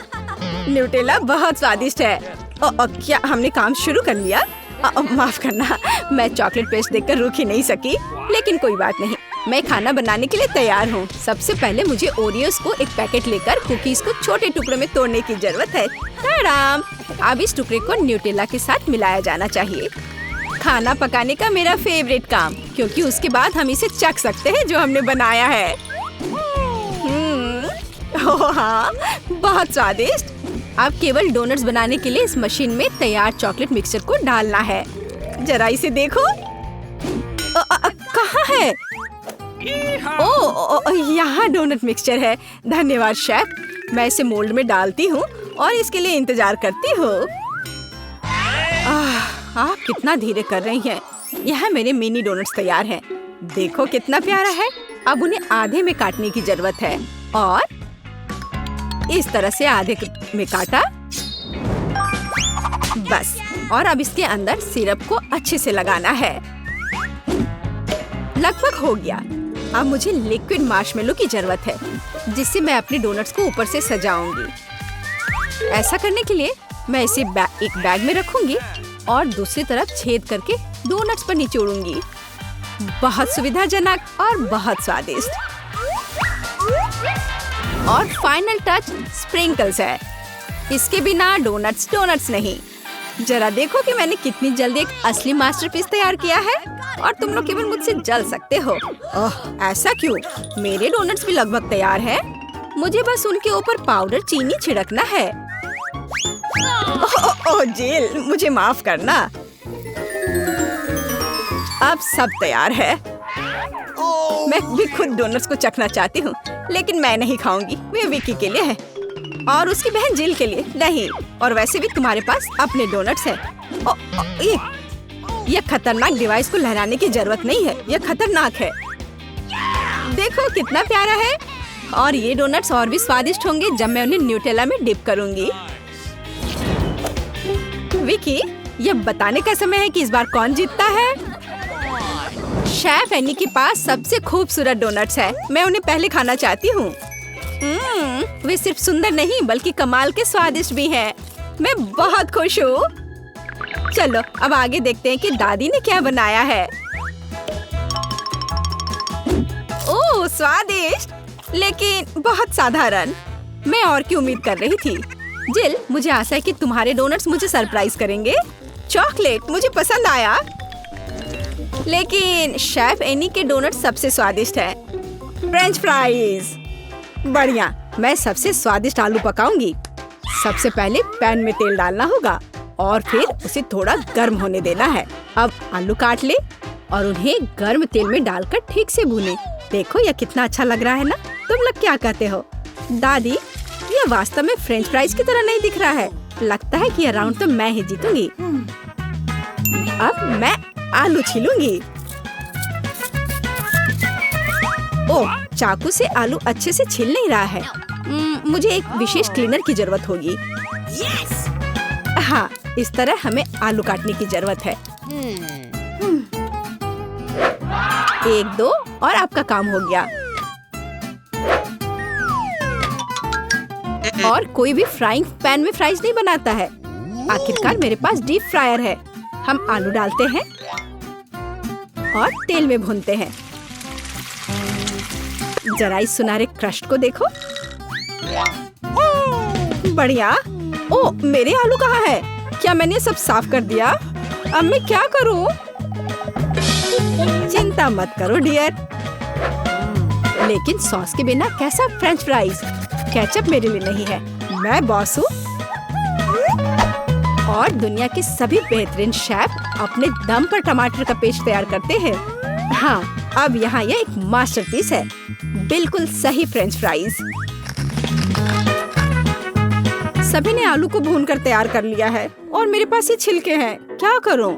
न्यूटेला बहुत स्वादिष्ट है। क्या हमने काम शुरू कर लिया? माफ करना, मैं चॉकलेट पेस्ट देखकर रुक ही नहीं सकी। लेकिन कोई बात नहीं, मैं खाना बनाने के लिए तैयार हूँ। सबसे पहले मुझे ओरियोस को एक पैकेट लेकर कुकीज को छोटे टुकड़ों में तोड़ने की जरूरत है। ताराम! अब इस टुकड़े को न्यूटेला के साथ मिलाया जाना चाहिए। खाना पकाने का मेरा फेवरेट काम, क्योंकि उसके बाद हम इसे चख सकते हैं जो हमने बनाया है। ओह हाँ, बहुत स्वादिष्ट। अब केवल डोनट्स बनाने के लिए इस मशीन में तैयार चॉकलेट मिक्सचर को डालना है। जरा इसे देखो। कहाँ है? यहाँ डोनट मिक्सचर है। धन्यवाद शेफ। मैं इसे मोल्ड में डालती हूँ और इसके लिए इंतजार करती हूँ। आप कितना धीरे कर रही हैं। यहाँ मेरे मिनी डोनट्स तैयार हैं। देखो कितना प्यारा है। अब उन्हें आधे में काटने की जरूरत है और इस तरह से आधे में काटा। बस, और अब इसके अंदर सिरप को अच्छे से लगाना है। लगभग हो गया। अब मुझे लिक्विड मार्शमेलो की जरूरत है, जिससे मैं अपने डोनट्स को ऊपर से सजाऊंगी। ऐसा करने के लिए मैं इसे एक बैग में रखूंगी और दूसरी तरफ छेद करके डोनट्स पर निचोड़ूंगी। बहुत सुविधाजनक और बहुत स्वादिष्ट। और फाइनल टच स्प्रिंकल्स है। इसके बिना डोनट्स डोनट्स नहीं। जरा देखो कि मैंने कितनी जल्दी एक असली मास्टरपीस तैयार किया है और तुम लोग केवल मुझसे जल सकते हो। ओह, ऐसा क्यों? मेरे डोनट्स भी लगभग तैयार हैं। मुझे बस उनके ऊपर पाउडर चीनी छिड़कना है। ओह जिल, मुझे माफ करना। अब सब तैयार है। मैं भी खुद डोनट्स को चखना चाहती हूँ, लेकिन मैं नहीं खाऊंगी। वे विकी के लिए है और उसकी बहन जिल के लिए नहीं। और वैसे भी तुम्हारे पास अपने डोनट्स है। ये खतरनाक डिवाइस को लहराने की जरूरत नहीं है। यह खतरनाक है। देखो कितना प्यारा है। और ये डोनट्स और भी स्वादिष्ट होंगे जब मैं उन्हें न्यूटेला में डिप करूंगी। विकी, यह बताने का समय है कि इस बार कौन जीतता है। शेफ एनी के पास सबसे खूबसूरत डोनट्स है। मैं उन्हें पहले खाना चाहती हूँ। वे सिर्फ सुंदर नहीं बल्कि कमाल के स्वादिष्ट भी हैं। मैं बहुत खुश हूँ। चलो अब आगे देखते हैं कि दादी ने क्या बनाया है। ओह स्वादिष्ट, लेकिन बहुत साधारण। मैं और की उम्मीद कर रही थी। जिल, मुझे आशा है कि तुम्हारे डोनट्स मुझे सरप्राइज करेंगे। चॉकलेट मुझे पसंद आया, लेकिन शेफ एनी के डोनट सबसे स्वादिष्ट है। फ्रेंच फ्राइज बढ़िया। मैं सबसे स्वादिष्ट आलू पकाऊंगी। सबसे पहले पैन में तेल डालना होगा और फिर उसे थोड़ा गर्म होने देना है। अब आलू काट ले और उन्हें गर्म तेल में डालकर ठीक से भूने। देखो यह कितना अच्छा लग रहा है ना। तुम लोग क्या कहते हो? दादी, यह वास्तव में फ्रेंच फ्राइज की तरह नहीं दिख रहा है। लगता है कि यह राउंड तो मैं ही जीतूंगी। अब मैं आलू छीलूंगी। ओह, चाकू से आलू अच्छे से छिल नहीं रहा है। मुझे एक विशेष क्लीनर की जरूरत होगी। हाँ, इस तरह हमें आलू काटने की जरूरत है। 1 2 और आपका काम हो गया। और कोई भी फ्राइंग पैन में फ्राइज नहीं बनाता है। आखिरकार मेरे पास डीप फ्रायर है। हम आलू डालते हैं और तेल में भूनते हैं। जरा इस सुनहरे क्रस्ट को देखो। बढ़िया। ओह, मेरे आलू कहाँ है? क्या मैंने सब साफ कर दिया? अब मैं क्या करूं? चिंता मत करो डियर। लेकिन सॉस के बिना कैसा फ्रेंच फ्राइज? केचप मेरे लिए नहीं है, मैं बॉस हूँ। और दुनिया के सभी बेहतरीन शेफ अपने दम पर टमाटर का पेस्ट तैयार करते हैं। हाँ, अब यहाँ यह एक मास्टरपीस है, बिल्कुल सही फ्रेंच फ्राइज। सभी ने आलू को भूनकर तैयार कर लिया है और मेरे पास ये छिलके हैं, क्या करूँ?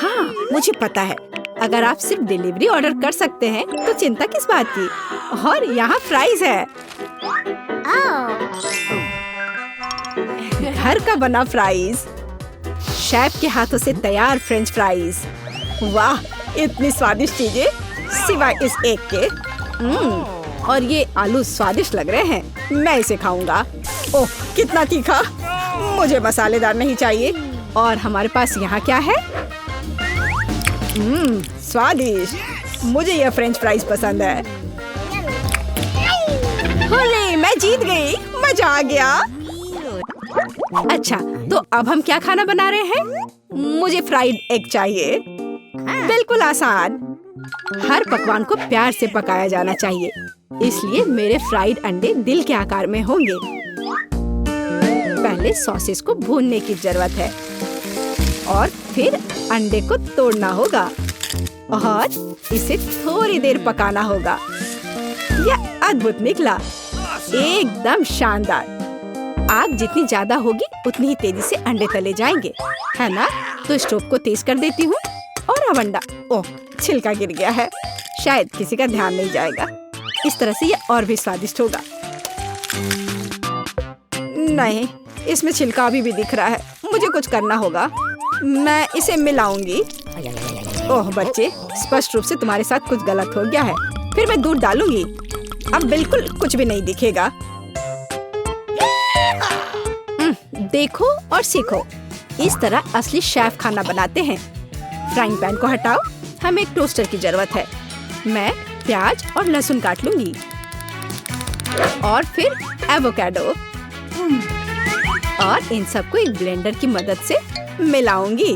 हाँ, मुझे पता है, अगर आप सिर्फ डिलीवरी ऑर्डर कर सकते हैं तो चिंता किस बात की। और यहाँ फ्राइज है, घर का बना फ्राइज, शेफ के हाथों से तैयार फ्रेंच फ्राइज। वाह, इतनी स्वादिष्ट चीजें सिवाय इस एक के। और ये आलू स्वादिष्ट लग रहे हैं, मैं इसे खाऊंगा। ओह, कितना तीखा, मुझे मसालेदार नहीं चाहिए। और हमारे पास यहाँ क्या है? स्वादिष्ट, मुझे यह फ्रेंच फ्राइज पसंद है। होले, मैं जीत गई, मजा आ गया। अच्छा, तो अब हम क्या खाना बना रहे हैं? मुझे फ्राइड एग चाहिए। बिल्कुल आसान। हर पकवान को प्यार से पकाया जाना चाहिए, इसलिए मेरे फ्राइड अंडे दिल के आकार में होंगे। पहले सॉसेस को भूनने की जरूरत है और फिर अंडे को तोड़ना होगा और इसे थोड़ी देर पकाना होगा। यह अद्भुत निकला, एकदम शानदार। आग जितनी ज्यादा होगी उतनी ही तेजी से अंडे तले जाएंगे, है ना? तो स्टोव को तेज कर देती हूँ और अब अंडा, ओह, छिलका गिर गया है, शायद किसी का ध्यान नहीं जाएगा। इस तरह से यह और भी स्वादिष्ट होगा। नहीं, इसमें छिलका अभी भी दिख रहा है, मुझे कुछ करना होगा। मैं इसे मिलाऊंगी। ओह बच्चे, स्पष्ट रूप से तुम्हारे साथ कुछ गलत हो गया है। फिर मैं दूध डालूंगी, अब बिल्कुल कुछ भी नहीं दिखेगा। देखो और सीखो, इस तरह असली शेफ खाना बनाते हैं। फ्राइंग पैन को हटाओ, हमें एक टोस्टर की जरूरत है। मैं प्याज और लहसुन काट लूंगी और फिर एवोकाडो और इन सबको एक ब्लेंडर की मदद से मिलाऊंगी।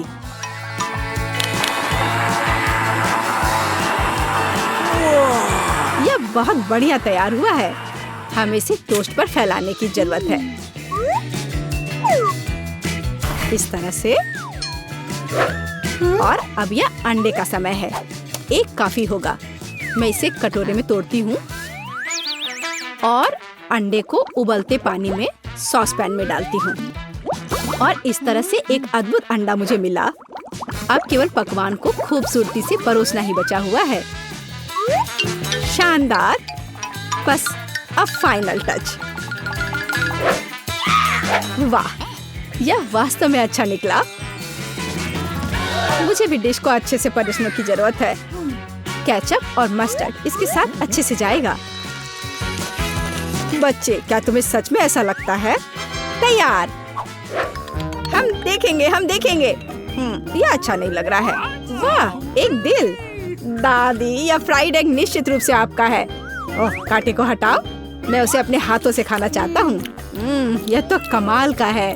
यह बहुत बढ़िया तैयार हुआ है। हमें इसे टोस्ट पर फैलाने की जरूरत है, इस तरह से। और अब यह अंडे का समय है, एक काफी होगा। मैं इसे कटोरे में तोड़ती हूँ और अंडे को उबलते पानी में सॉस पैन में डालती हूँ और इस तरह से एक अद्भुत अंडा मुझे मिला। अब केवल पकवान को खूबसूरती से परोसना ही बचा हुआ है। शानदार, बस अब फाइनल टच। वाह, यह वास्तव में अच्छा निकला। मुझे भी डिश को अच्छे से परोसने की जरूरत है। केचप और मस्टर्ड इसके साथ अच्छे से जाएगा। बच्चे, क्या तुम्हें सच में ऐसा लगता है? तैयार। हम देखेंगे, हम देखेंगे। यह अच्छा नहीं लग रहा है। वाह, एक दिल। दादी, यह फ्राइड एग निश्चित रूप से आपका है। ओह, कांटे को हटाओ, मैं उसे अपने हाथों से खाना चाहता हूँ। यह तो कमाल का है।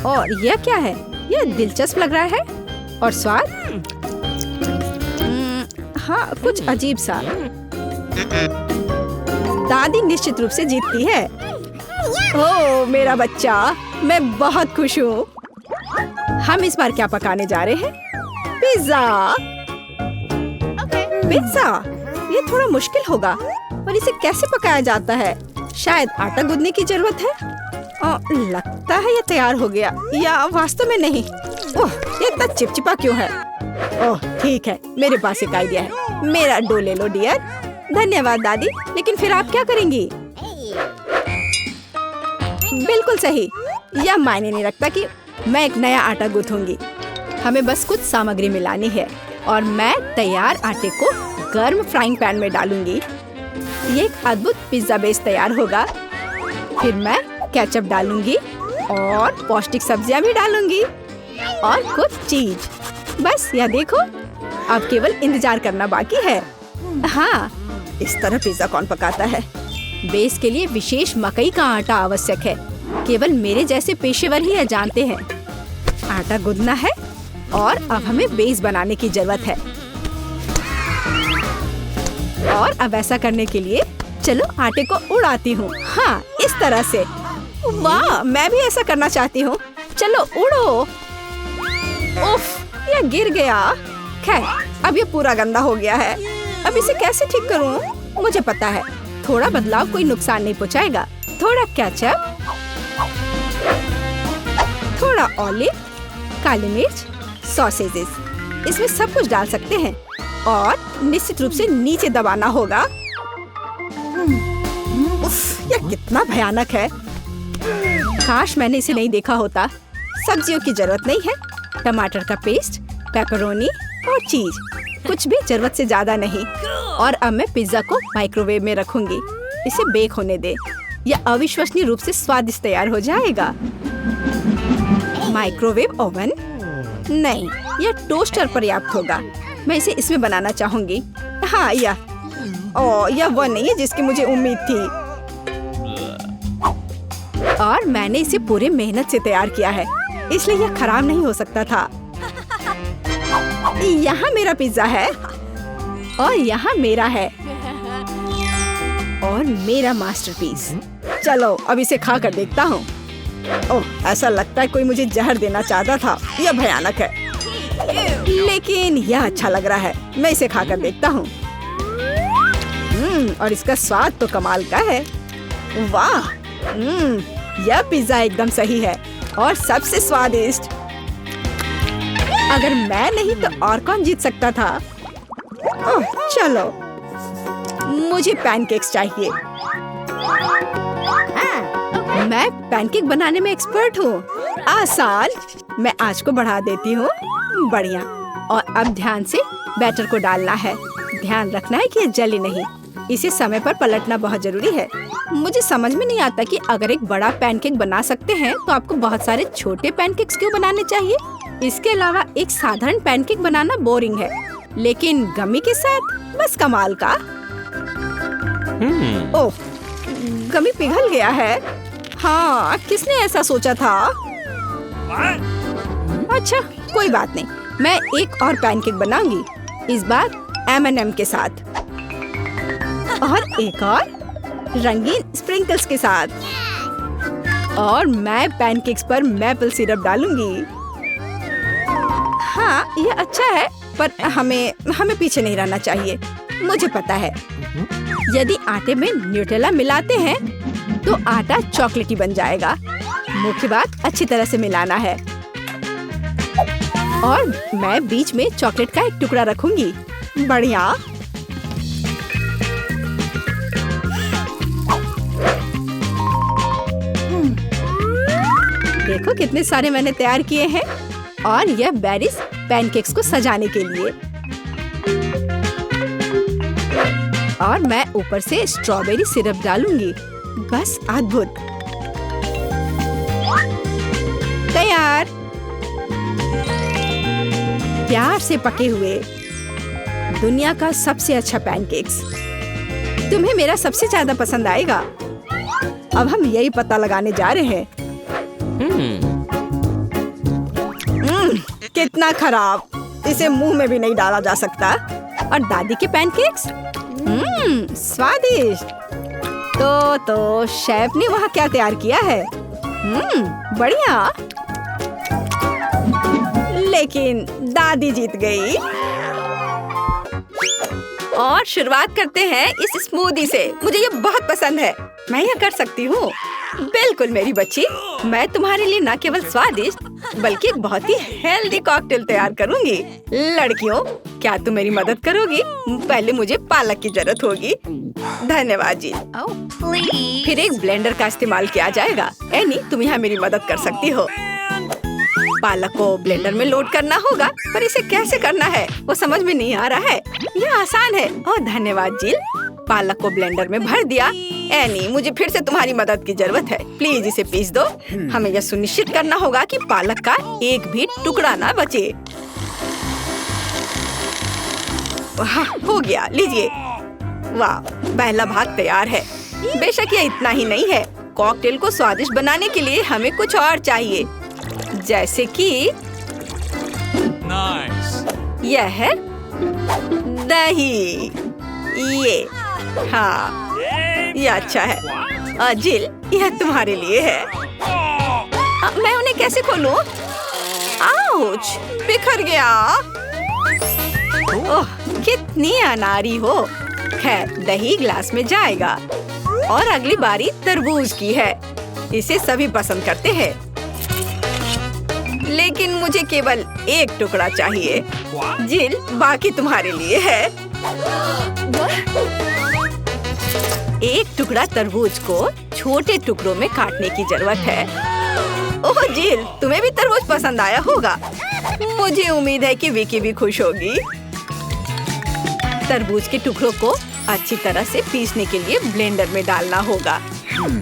और यह क्या है? यह दिलचस्प लग रहा है। और स्वाद? हाँ, कुछ अजीब सा। दादी निश्चित रूप से जीतती है। ओह मेरा बच्चा, मैं बहुत खुश हूँ। हम इस बार क्या पकाने जा रहे हैं? पिज्जा। पिज्जा, ये थोड़ा मुश्किल होगा, पर इसे कैसे पकाया जाता है? शायद आटा गूंदने की जरूरत है। लगता है ये तैयार हो गया, या वास्तव में नहीं। ओह, ये इतना चिपचिपा क्यों है? ओह ठीक है, मेरे पास एक आइडिया है। मेरा डो ले लो डियर। धन्यवाद दादी, लेकिन फिर आप क्या करेंगी? बिल्कुल सही, यह मायने नहीं रखता कि मैं एक नया आटा गूंथूंगी। हमें बस कुछ सामग्री मिलानी है और मैं तैयार आटे को गर्म फ्राइंग पैन में डालूंगी। ये एक अद्भुत पिज्जा बेस तैयार होगा। फिर मैं केचप डालूंगी और पौष्टिक सब्जियां भी डालूंगी और कुछ चीज। बस यह देखो, अब केवल इंतजार करना बाकी है। हाँ, इस तरह पिज्जा कौन पकाता है? बेस के लिए विशेष मकई का आटा आवश्यक है। केवल मेरे जैसे पेशेवर ही यह जानते हैं। आटा गूंदना है और अब हमें बेस बनाने की जरूरत है। और अब ऐसा करने के लिए चलो आटे को उड़ाती हूँ। हाँ, इस तरह से। वाह, मैं भी ऐसा करना चाहती हूँ। चलो उड़ो। उफ, ये गिर गया। खैर, अब ये पूरा गंदा हो गया है। अब इसे कैसे ठीक करूँ? मुझे पता है, थोड़ा बदलाव कोई नुकसान नहीं पहुँचाएगा। थोड़ा केचप, थोड़ा ऑलिव, काली मिर्च, सॉसेजेस, इसमें सब कुछ डाल सकते हैं और निश्चित रूप से नीचे दबाना होगा। उफ, यह कितना भयानक है। काश मैंने इसे नहीं देखा होता। सब्जियों की जरूरत नहीं है, टमाटर का पेस्ट, पेपरोनी और चीज, कुछ भी जरूरत से ज्यादा नहीं। और अब मैं पिज्जा को माइक्रोवेव में रखूंगी। इसे बेक होने दे। यह अविश्वसनीय रूप से स्वादिष्ट तैयार हो जाएगा। माइक्रोवेव ओवन नहीं, यह टोस्टर पर्याप्त होगा। मैं इसे इसमें बनाना चाहूंगी। हाँ, यह वो नहीं है जिसकी मुझे उम्मीद थी। और मैंने इसे पूरे मेहनत से तैयार किया है, इसलिए यह खराब नहीं हो सकता था। यहाँ मेरा पिज्जा है और यहाँ मेरा है और मेरा मास्टरपीस। चलो अब इसे खा कर देखता हूँ। ओह, ऐसा लगता है कोई मुझे जहर देना चाहता था। यह भयानक है, लेकिन यह अच्छा लग रहा है। मैं इसे खा कर देखता हूँ। और इसका स्वाद तो कमाल का है। वाह, यह पिज्जा एकदम सही है और सबसे स्वादिष्ट। अगर मैं नहीं तो और कौन जीत सकता था? ओह, चलो, मुझे पैनकेक्स चाहिए। मैं पैनकेक बनाने में एक्सपर्ट हूँ। आसान। मैं आंच को बढ़ा देती हूँ। बढ़िया। और अब ध्यान से बैटर को डालना है। ध्यान रखना है कि ये जले नहीं। इसे समय पर पलटना बहुत जरूरी है। मुझे समझ में नहीं आता कि अगर एक बड़ा पैनकेक बना सकते हैं तो आपको बहुत सारे छोटे पैनकेक्स क्यों बनाने चाहिए? इसके अलावा एक साधारण पैनकेक बनाना बोरिंग है, लेकिन गमी के साथ बस कमाल का। ओह, गमी पिघल गया है। हाँ, किसने ऐसा सोचा था? अच्छा, कोई बात नहीं। मैं एक और पैनकेक बनाऊंगी, इस बार M&M के साथ और एक और रंगीन स्प्रिंकल्स के साथ। और मैं पैनकेक्स पर मैपल सिरप डालूंगी। हाँ, ये अच्छा है, पर हमें पीछे नहीं रहना चाहिए। मुझे पता है, यदि आटे में न्यूटेला मिलाते हैं तो आटा चॉकलेटी बन जाएगा। मुख्य बात अच्छी तरह से मिलाना है। और मैं बीच में चॉकलेट का एक टुकड़ा रखूंगी। बढ़िया। देखो कितने सारे मैंने तैयार किए हैं। और यह बेरीज पैनकेक्स को सजाने के लिए। और मैं ऊपर से स्ट्रॉबेरी सिरप डालूंगी। बस अद्भुत। तैयार। प्यार से पके हुए दुनिया का सबसे अच्छा पैनकेक्स। तुम्हें मेरा सबसे ज्यादा पसंद आएगा। अब हम यही पता लगाने जा रहे हैं। कितना खराब। इसे मुंह में भी नहीं डाला जा सकता। और दादी के पैनकेक्स स्वादिष्ट। तो शेफ ने वहाँ क्या तैयार किया है? बढ़िया। लेकिन दादी जीत गई। और शुरुआत करते हैं इस स्मूदी से। मुझे ये बहुत पसंद है। मैं यह कर सकती हूँ। बिल्कुल मेरी बच्ची, मैं तुम्हारे लिए न केवल स्वादिष्ट बल्कि एक बहुत ही हेल्दी कॉकटेल तैयार करूँगी। लड़कियों, क्या तुम मेरी मदद करोगी? पहले मुझे पालक की जरूरत होगी। धन्यवाद जी। फिर एक ब्लेंडर का इस्तेमाल किया जाएगा। एनी, तुम यहाँ मेरी मदद कर सकती हो। पालक को ब्लेंडर में लोड करना होगा, पर इसे कैसे करना है वो समझ में नहीं आ रहा है। यह आसान है। ओह धन्यवाद जिल। पालक को ब्लेंडर में भर दिया। एनी, मुझे फिर से तुम्हारी मदद की जरूरत है। प्लीज इसे पीस दो। हमें यह सुनिश्चित करना होगा कि पालक का एक भी टुकड़ा ना बचे। हाँ, हो गया। लीजिए। वाह, पहला भाग तैयार है। बेशक यह इतना ही नहीं है। कॉकटेल को स्वादिष्ट बनाने के लिए हमें कुछ और चाहिए, जैसे कि यह है दही। ये हाँ, ये अच्छा है। जिल, यह तुम्हारे लिए है। मैं उन्हें कैसे खोलूं? आउच, बिखर गया। ओह, कितनी अनारी हो। खैर, दही ग्लास में जाएगा। और अगली बारी तरबूज की है। इसे सभी पसंद करते हैं, लेकिन मुझे केवल एक टुकड़ा चाहिए। जिल, बाकी तुम्हारे लिए है। एक टुकड़ा तरबूज को छोटे टुकड़ों में काटने की जरूरत है। ओह जिल, तुम्हें भी तरबूज पसंद आया होगा। मुझे उम्मीद है कि विकी भी खुश होगी। तरबूज के टुकड़ों को अच्छी तरह से पीसने के लिए ब्लेंडर में डालना होगा।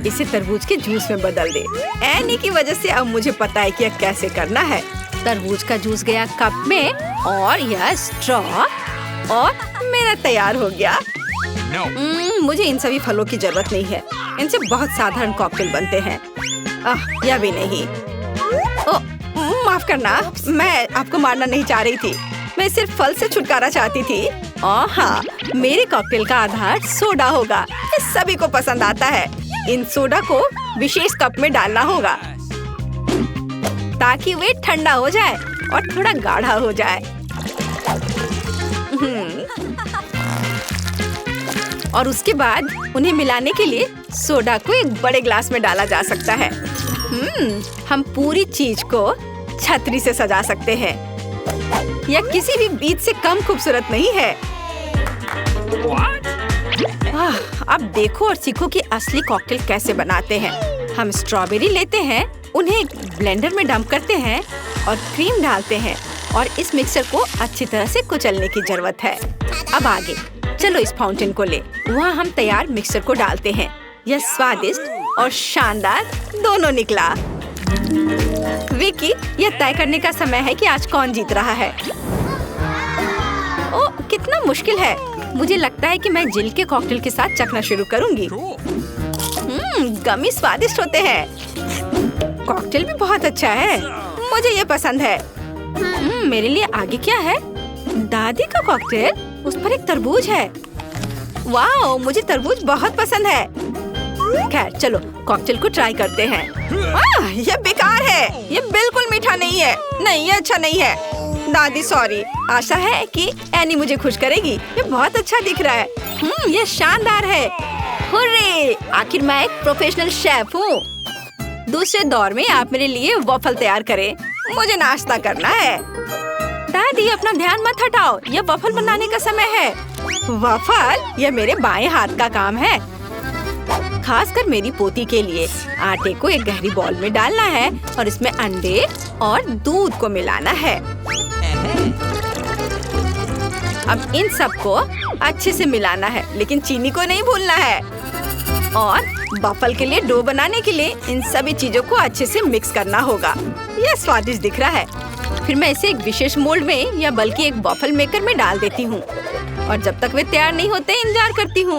इसे तरबूज के जूस में बदल दे। एनी की वजह से अब मुझे पता है कि यह कैसे करना है। तरबूज का जूस गया कप में और यह स्ट्रॉ और मेरा तैयार हो गया। मुझे इन सभी फलों की जरूरत नहीं है। इनसे बहुत साधारण कॉकटेल बनते हैं। यह भी नहीं। माफ करना, मैं आपको मारना नहीं चाह रही थी। मैं सिर्फ फल से छुटकारा चाहती थी। हाँ, मेरे कॉकटेल का आधार सोडा होगा। ये सभी को पसंद आता है। इन सोडा को विशेष कप में डालना होगा ताकि वे ठंडा हो जाए और थोड़ा गाढ़ा हो जाए। और उसके बाद उन्हें मिलाने के लिए सोडा को एक बड़े ग्लास में डाला जा सकता है। हम पूरी चीज को छतरी से सजा सकते हैं। यह किसी भी बीज से कम खूबसूरत नहीं है। अब देखो और सीखो कि असली कॉकटेल कैसे बनाते हैं। हम स्ट्रॉबेरी लेते हैं, उन्हें ब्लेंडर में डंप करते हैं और क्रीम डालते हैं और इस मिक्सर को अच्छी तरह से कुचलने की जरूरत है। अब आगे चलो इस फाउंटेन को ले। वहाँ हम तैयार मिक्सर को डालते हैं। यह स्वादिष्ट और शानदार दोनों निकला। विकी, यह तय करने का समय है कि आज कौन जीत रहा है। ओह, कितना मुश्किल है। मुझे लगता है कि मैं जिल के कॉकटेल के साथ चखना शुरू करूंगी। गमी स्वादिष्ट होते हैं। कॉकटेल भी बहुत अच्छा है। मुझे ये पसंद है। मेरे लिए आगे क्या है? दादी का कॉकटेल, उस पर एक तरबूज है। वाह, मुझे तरबूज बहुत पसंद है। खैर चलो कॉकटेल को ट्राई करते हैं। ये बेकार है। ये बिल्कुल मीठा नहीं है। नहीं, ये अच्छा नहीं है। दादी सॉरी। आशा है कि एनी मुझे खुश करेगी। ये बहुत अच्छा दिख रहा है। ये शानदार है। हुर्रे! आखिर मैं एक प्रोफेशनल शेफ हूँ। दूसरे दौर में आप मेरे लिए वॉफल तैयार करें। मुझे नाश्ता करना है। दादी, अपना ध्यान मत हटाओ। यह वॉफल बनाने का समय है। वॉफल? यह मेरे बाएं हाथ का काम है, खासकर मेरी पोती के लिए। आटे को एक गहरी बॉल में डालना है और इसमें अंडे और दूध को मिलाना है। अब इन सबको अच्छे से मिलाना है, लेकिन चीनी को नहीं भूलना है। और वॉफल के लिए डो बनाने के लिए इन सभी चीजों को अच्छे से मिक्स करना होगा। यह स्वादिष्ट दिख रहा है। फिर मैं इसे एक विशेष मोल्ड में या बल्कि एक वॉफल मेकर में डाल देती हूँ और जब तक वे तैयार नहीं होते इंतजार करती हूँ।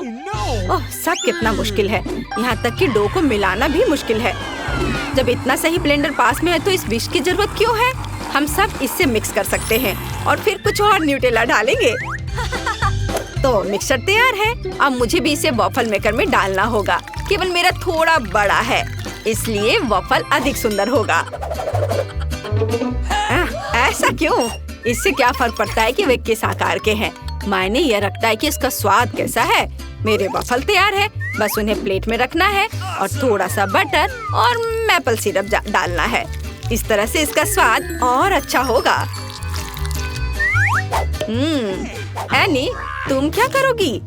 ओह, सब कितना मुश्किल है। यहाँ तक कि डो को मिलाना भी मुश्किल है। जब इतना सही ब्लेंडर पास में है तो इस विस्क की जरूरत क्यों है? हम सब इससे मिक्स कर सकते हैं और फिर कुछ और न्यूटेला डालेंगे। तो मिक्सचर तैयार है। अब मुझे भी इसे वॉफल मेकर में डालना होगा। केवल मेरा थोड़ा बड़ा है, इसलिए वॉफल अधिक सुंदर होगा। ऐसा क्यों? इससे क्या फर्क पड़ता है कि वे किस आकार के हैं? मायने यह रखता है कि इसका स्वाद कैसा है। मेरे वॉफल तैयार है, बस उन्हें प्लेट में रखना है और थोड़ा सा बटर और मैपल सिरप डालना है। इस तरह से इसका स्वाद और अच्छा होगा। एनी, तुम क्या करोगी?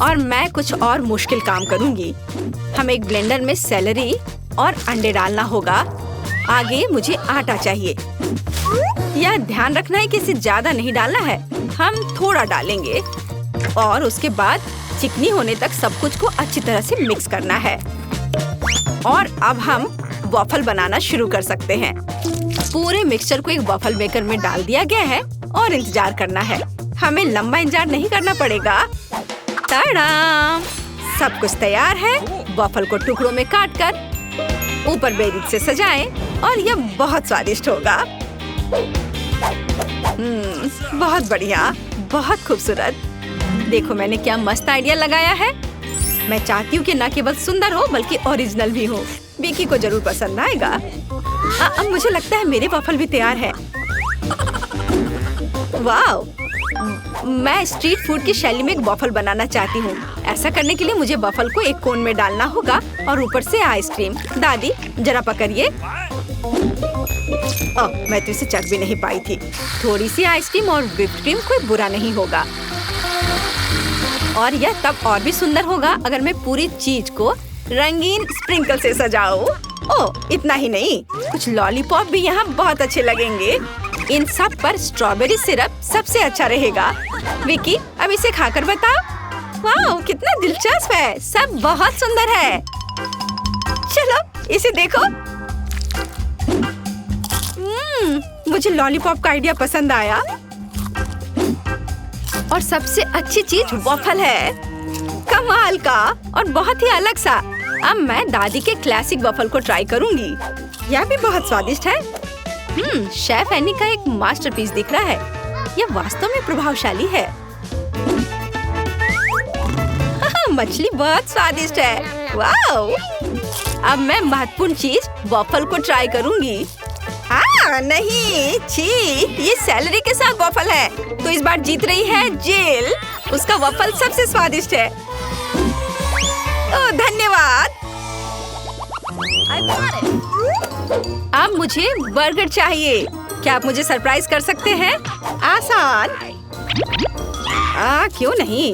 और मैं कुछ और मुश्किल काम करूंगी। हम एक ब्लेंडर में सेलरी और अंडे डालना होगा। आगे मुझे आटा चाहिए। यह ध्यान रखना है कि इसे ज्यादा नहीं डालना है। हम थोड़ा डालेंगे और उसके बाद चिकनी होने तक सब कुछ को अच्छी तरह से मिक्स करना है। और अब हम वॉफल बनाना शुरू कर सकते हैं। पूरे मिक्सचर को एक वॉफल मेकर में डाल दिया गया है और इंतजार करना है। हमें लंबा इंतजार नहीं करना पड़ेगा। टाडाम! सब कुछ तैयार है। वॉफल को टुकड़ों में काटकर ऊपर बेरीज से सजाएं और यह बहुत स्वादिष्ट होगा। बहुत बढ़िया, बहुत खूबसूरत। देखो मैंने क्या मस्त आइडिया लगाया है। मैं चाहती हूँ कि न केवल सुंदर हो बल्कि ओरिजिनल भी हो। विकी को जरूर पसंद आएगा। अब मुझे लगता है मेरे वॉफल भी तैयार है। वाह! मैं स्ट्रीट फूड की शैली में एक वॉफल बनाना चाहती हूँ। ऐसा करने के लिए मुझे वॉफल को एक कोन में डालना होगा और ऊपर से आइसक्रीम। दादी जरा पकड़िए। मैं तो इसे चख भी नहीं पाई थी। थोड़ी सी आइसक्रीम और व्हिप्ड क्रीम कोई बुरा नहीं होगा। और यह तब और भी सुंदर होगा अगर मैं पूरी चीज को रंगीन स्प्रिंकल से सजाऊं। ओह, इतना ही नहीं, कुछ लॉलीपॉप भी यहाँ बहुत अच्छे लगेंगे। इन सब पर स्ट्रॉबेरी सिरप सबसे अच्छा रहेगा। विकी, अब इसे खाकर बताओ। वाह, कितना दिलचस्प है। सब बहुत सुंदर है। चलो इसे देखो। मुझे लॉलीपॉप का आइडिया पसंद आया। और सबसे अच्छी चीज वॉफल है। कमाल का और बहुत ही अलग सा। अब मैं दादी के क्लासिक वॉफल को ट्राई करूंगी। यह भी बहुत स्वादिष्ट है। शेफ एनी का एक मास्टरपीस दिख रहा है। यह वास्तव में प्रभावशाली है। मछली बहुत स्वादिष्ट है। वाओ! अब मैं महत्वपूर्ण चीज वॉफल को ट्राई करूंगी। नहीं, छी, ये सैलरी के साथ वॉफल है। तो इस बार जीत रही है जिल। उसका वॉफल सबसे स्वादिष्ट है। ओह, धन्यवाद। अब मुझे बर्गर चाहिए। क्या आप मुझे सरप्राइज कर सकते हैं? आसान। क्यों नहीं?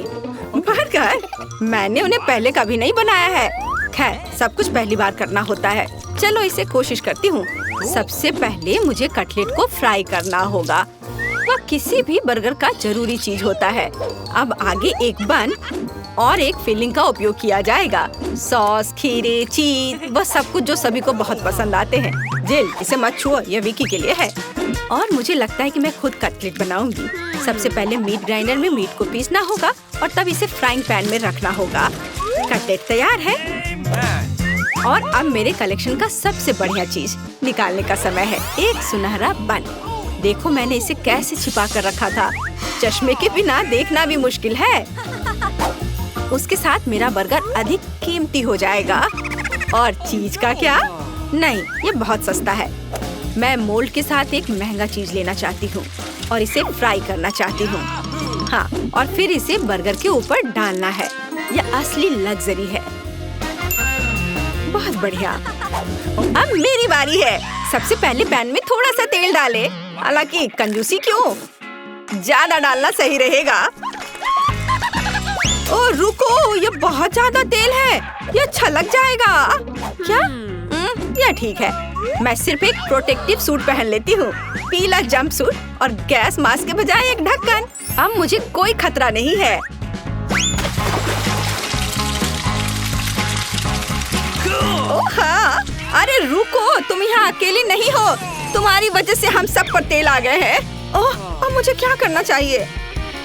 बर्गर? मैंने उन्हें पहले कभी नहीं बनाया है। खैर, सब कुछ पहली बार करना होता है। चलो इसे कोशिश करती हूँ। सबसे पहले मुझे कटलेट को फ्राई करना होगा। वह किसी भी बर्गर का जरूरी चीज होता है। अब आगे एक बन और एक फिलिंग का उपयोग किया जाएगा। सॉस, खीरे, चीज, वह सब कुछ जो सभी को बहुत पसंद आते हैं। जिल, इसे मत छुओ, यह विकी के लिए है। और मुझे लगता है कि मैं खुद कटलेट बनाऊंगी। सबसे पहले मीट ग्राइंडर में मीट को पीसना होगा और तब इसे फ्राइंग पैन में रखना होगा। कटलेट तैयार है। और अब मेरे कलेक्शन का सबसे बढ़िया चीज निकालने का समय है। एक सुनहरा बन। देखो मैंने इसे कैसे छिपा कर रखा था। चश्मे के बिना देखना भी मुश्किल है। उसके साथ मेरा बर्गर अधिक कीमती हो जाएगा। और चीज का क्या? नहीं, ये बहुत सस्ता है। मैं मोल्ड के साथ एक महंगा चीज लेना चाहती हूँ और इसे फ्राई करना चाहती हूँ। हाँ, और फिर इसे बर्गर के ऊपर डालना है। यह असली लग्जरी है। बहुत बढ़िया। अब मेरी बारी है। सबसे पहले पैन में थोड़ा सा तेल डाले। हालांकि कंजूसी क्यों? ज्यादा डालना सही रहेगा। ओह रुको, ये बहुत ज्यादा तेल है। ये छलक जाएगा। क्या? यह ठीक है। मैं सिर्फ एक प्रोटेक्टिव सूट पहन लेती हूँ। पीला जंप सूट और गैस मास्क के बजाय एक ढक्कन। अब मुझे कोई खतरा नहीं है। ओह हाँ, अरे रुको, तुम यहाँ अकेली नहीं हो। तुम्हारी वजह से हम सब पर तेल आ गए हैं। ओह, अब मुझे क्या करना चाहिए?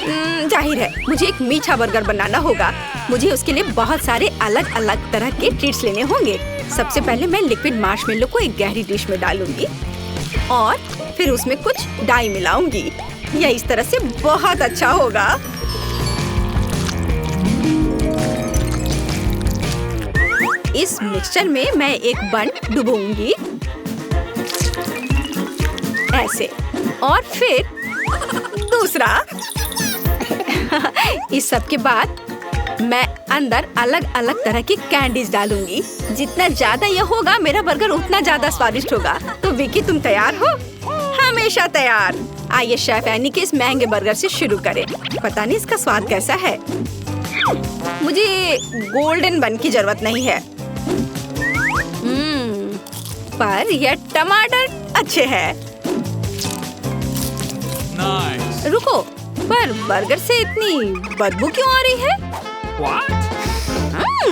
जाहिर है मुझे एक मीठा बर्गर बनाना होगा। मुझे उसके लिए बहुत सारे अलग अलग तरह के ट्रीट्स लेने होंगे। सबसे पहले मैं लिक्विड मार्शमेलो को एक गहरी डिश में डालूंगी और फिर उसमें कुछ डाई मिलाऊंगी। यह इस तरह से बहुत अच्छा होगा। इस मिक्सचर में मैं एक बन डुबोऊंगी ऐसे, और फिर दूसरा। इस सब के बाद मैं अंदर अलग अलग तरह की कैंडीज डालूंगी। जितना ज्यादा यह होगा मेरा बर्गर उतना ज्यादा स्वादिष्ट होगा। तो विकी, तुम तैयार हो? हमेशा तैयार। आइए शेफ एनी के इस महंगे बर्गर से शुरू करें। पता नहीं इसका स्वाद कैसा है। मुझे गोल्डन बन की जरूरत नहीं है। पर यह टमाटर अच्छे हैं। Nice. रुको, पर बर्गर से इतनी बदबू क्यों आ रही है? What?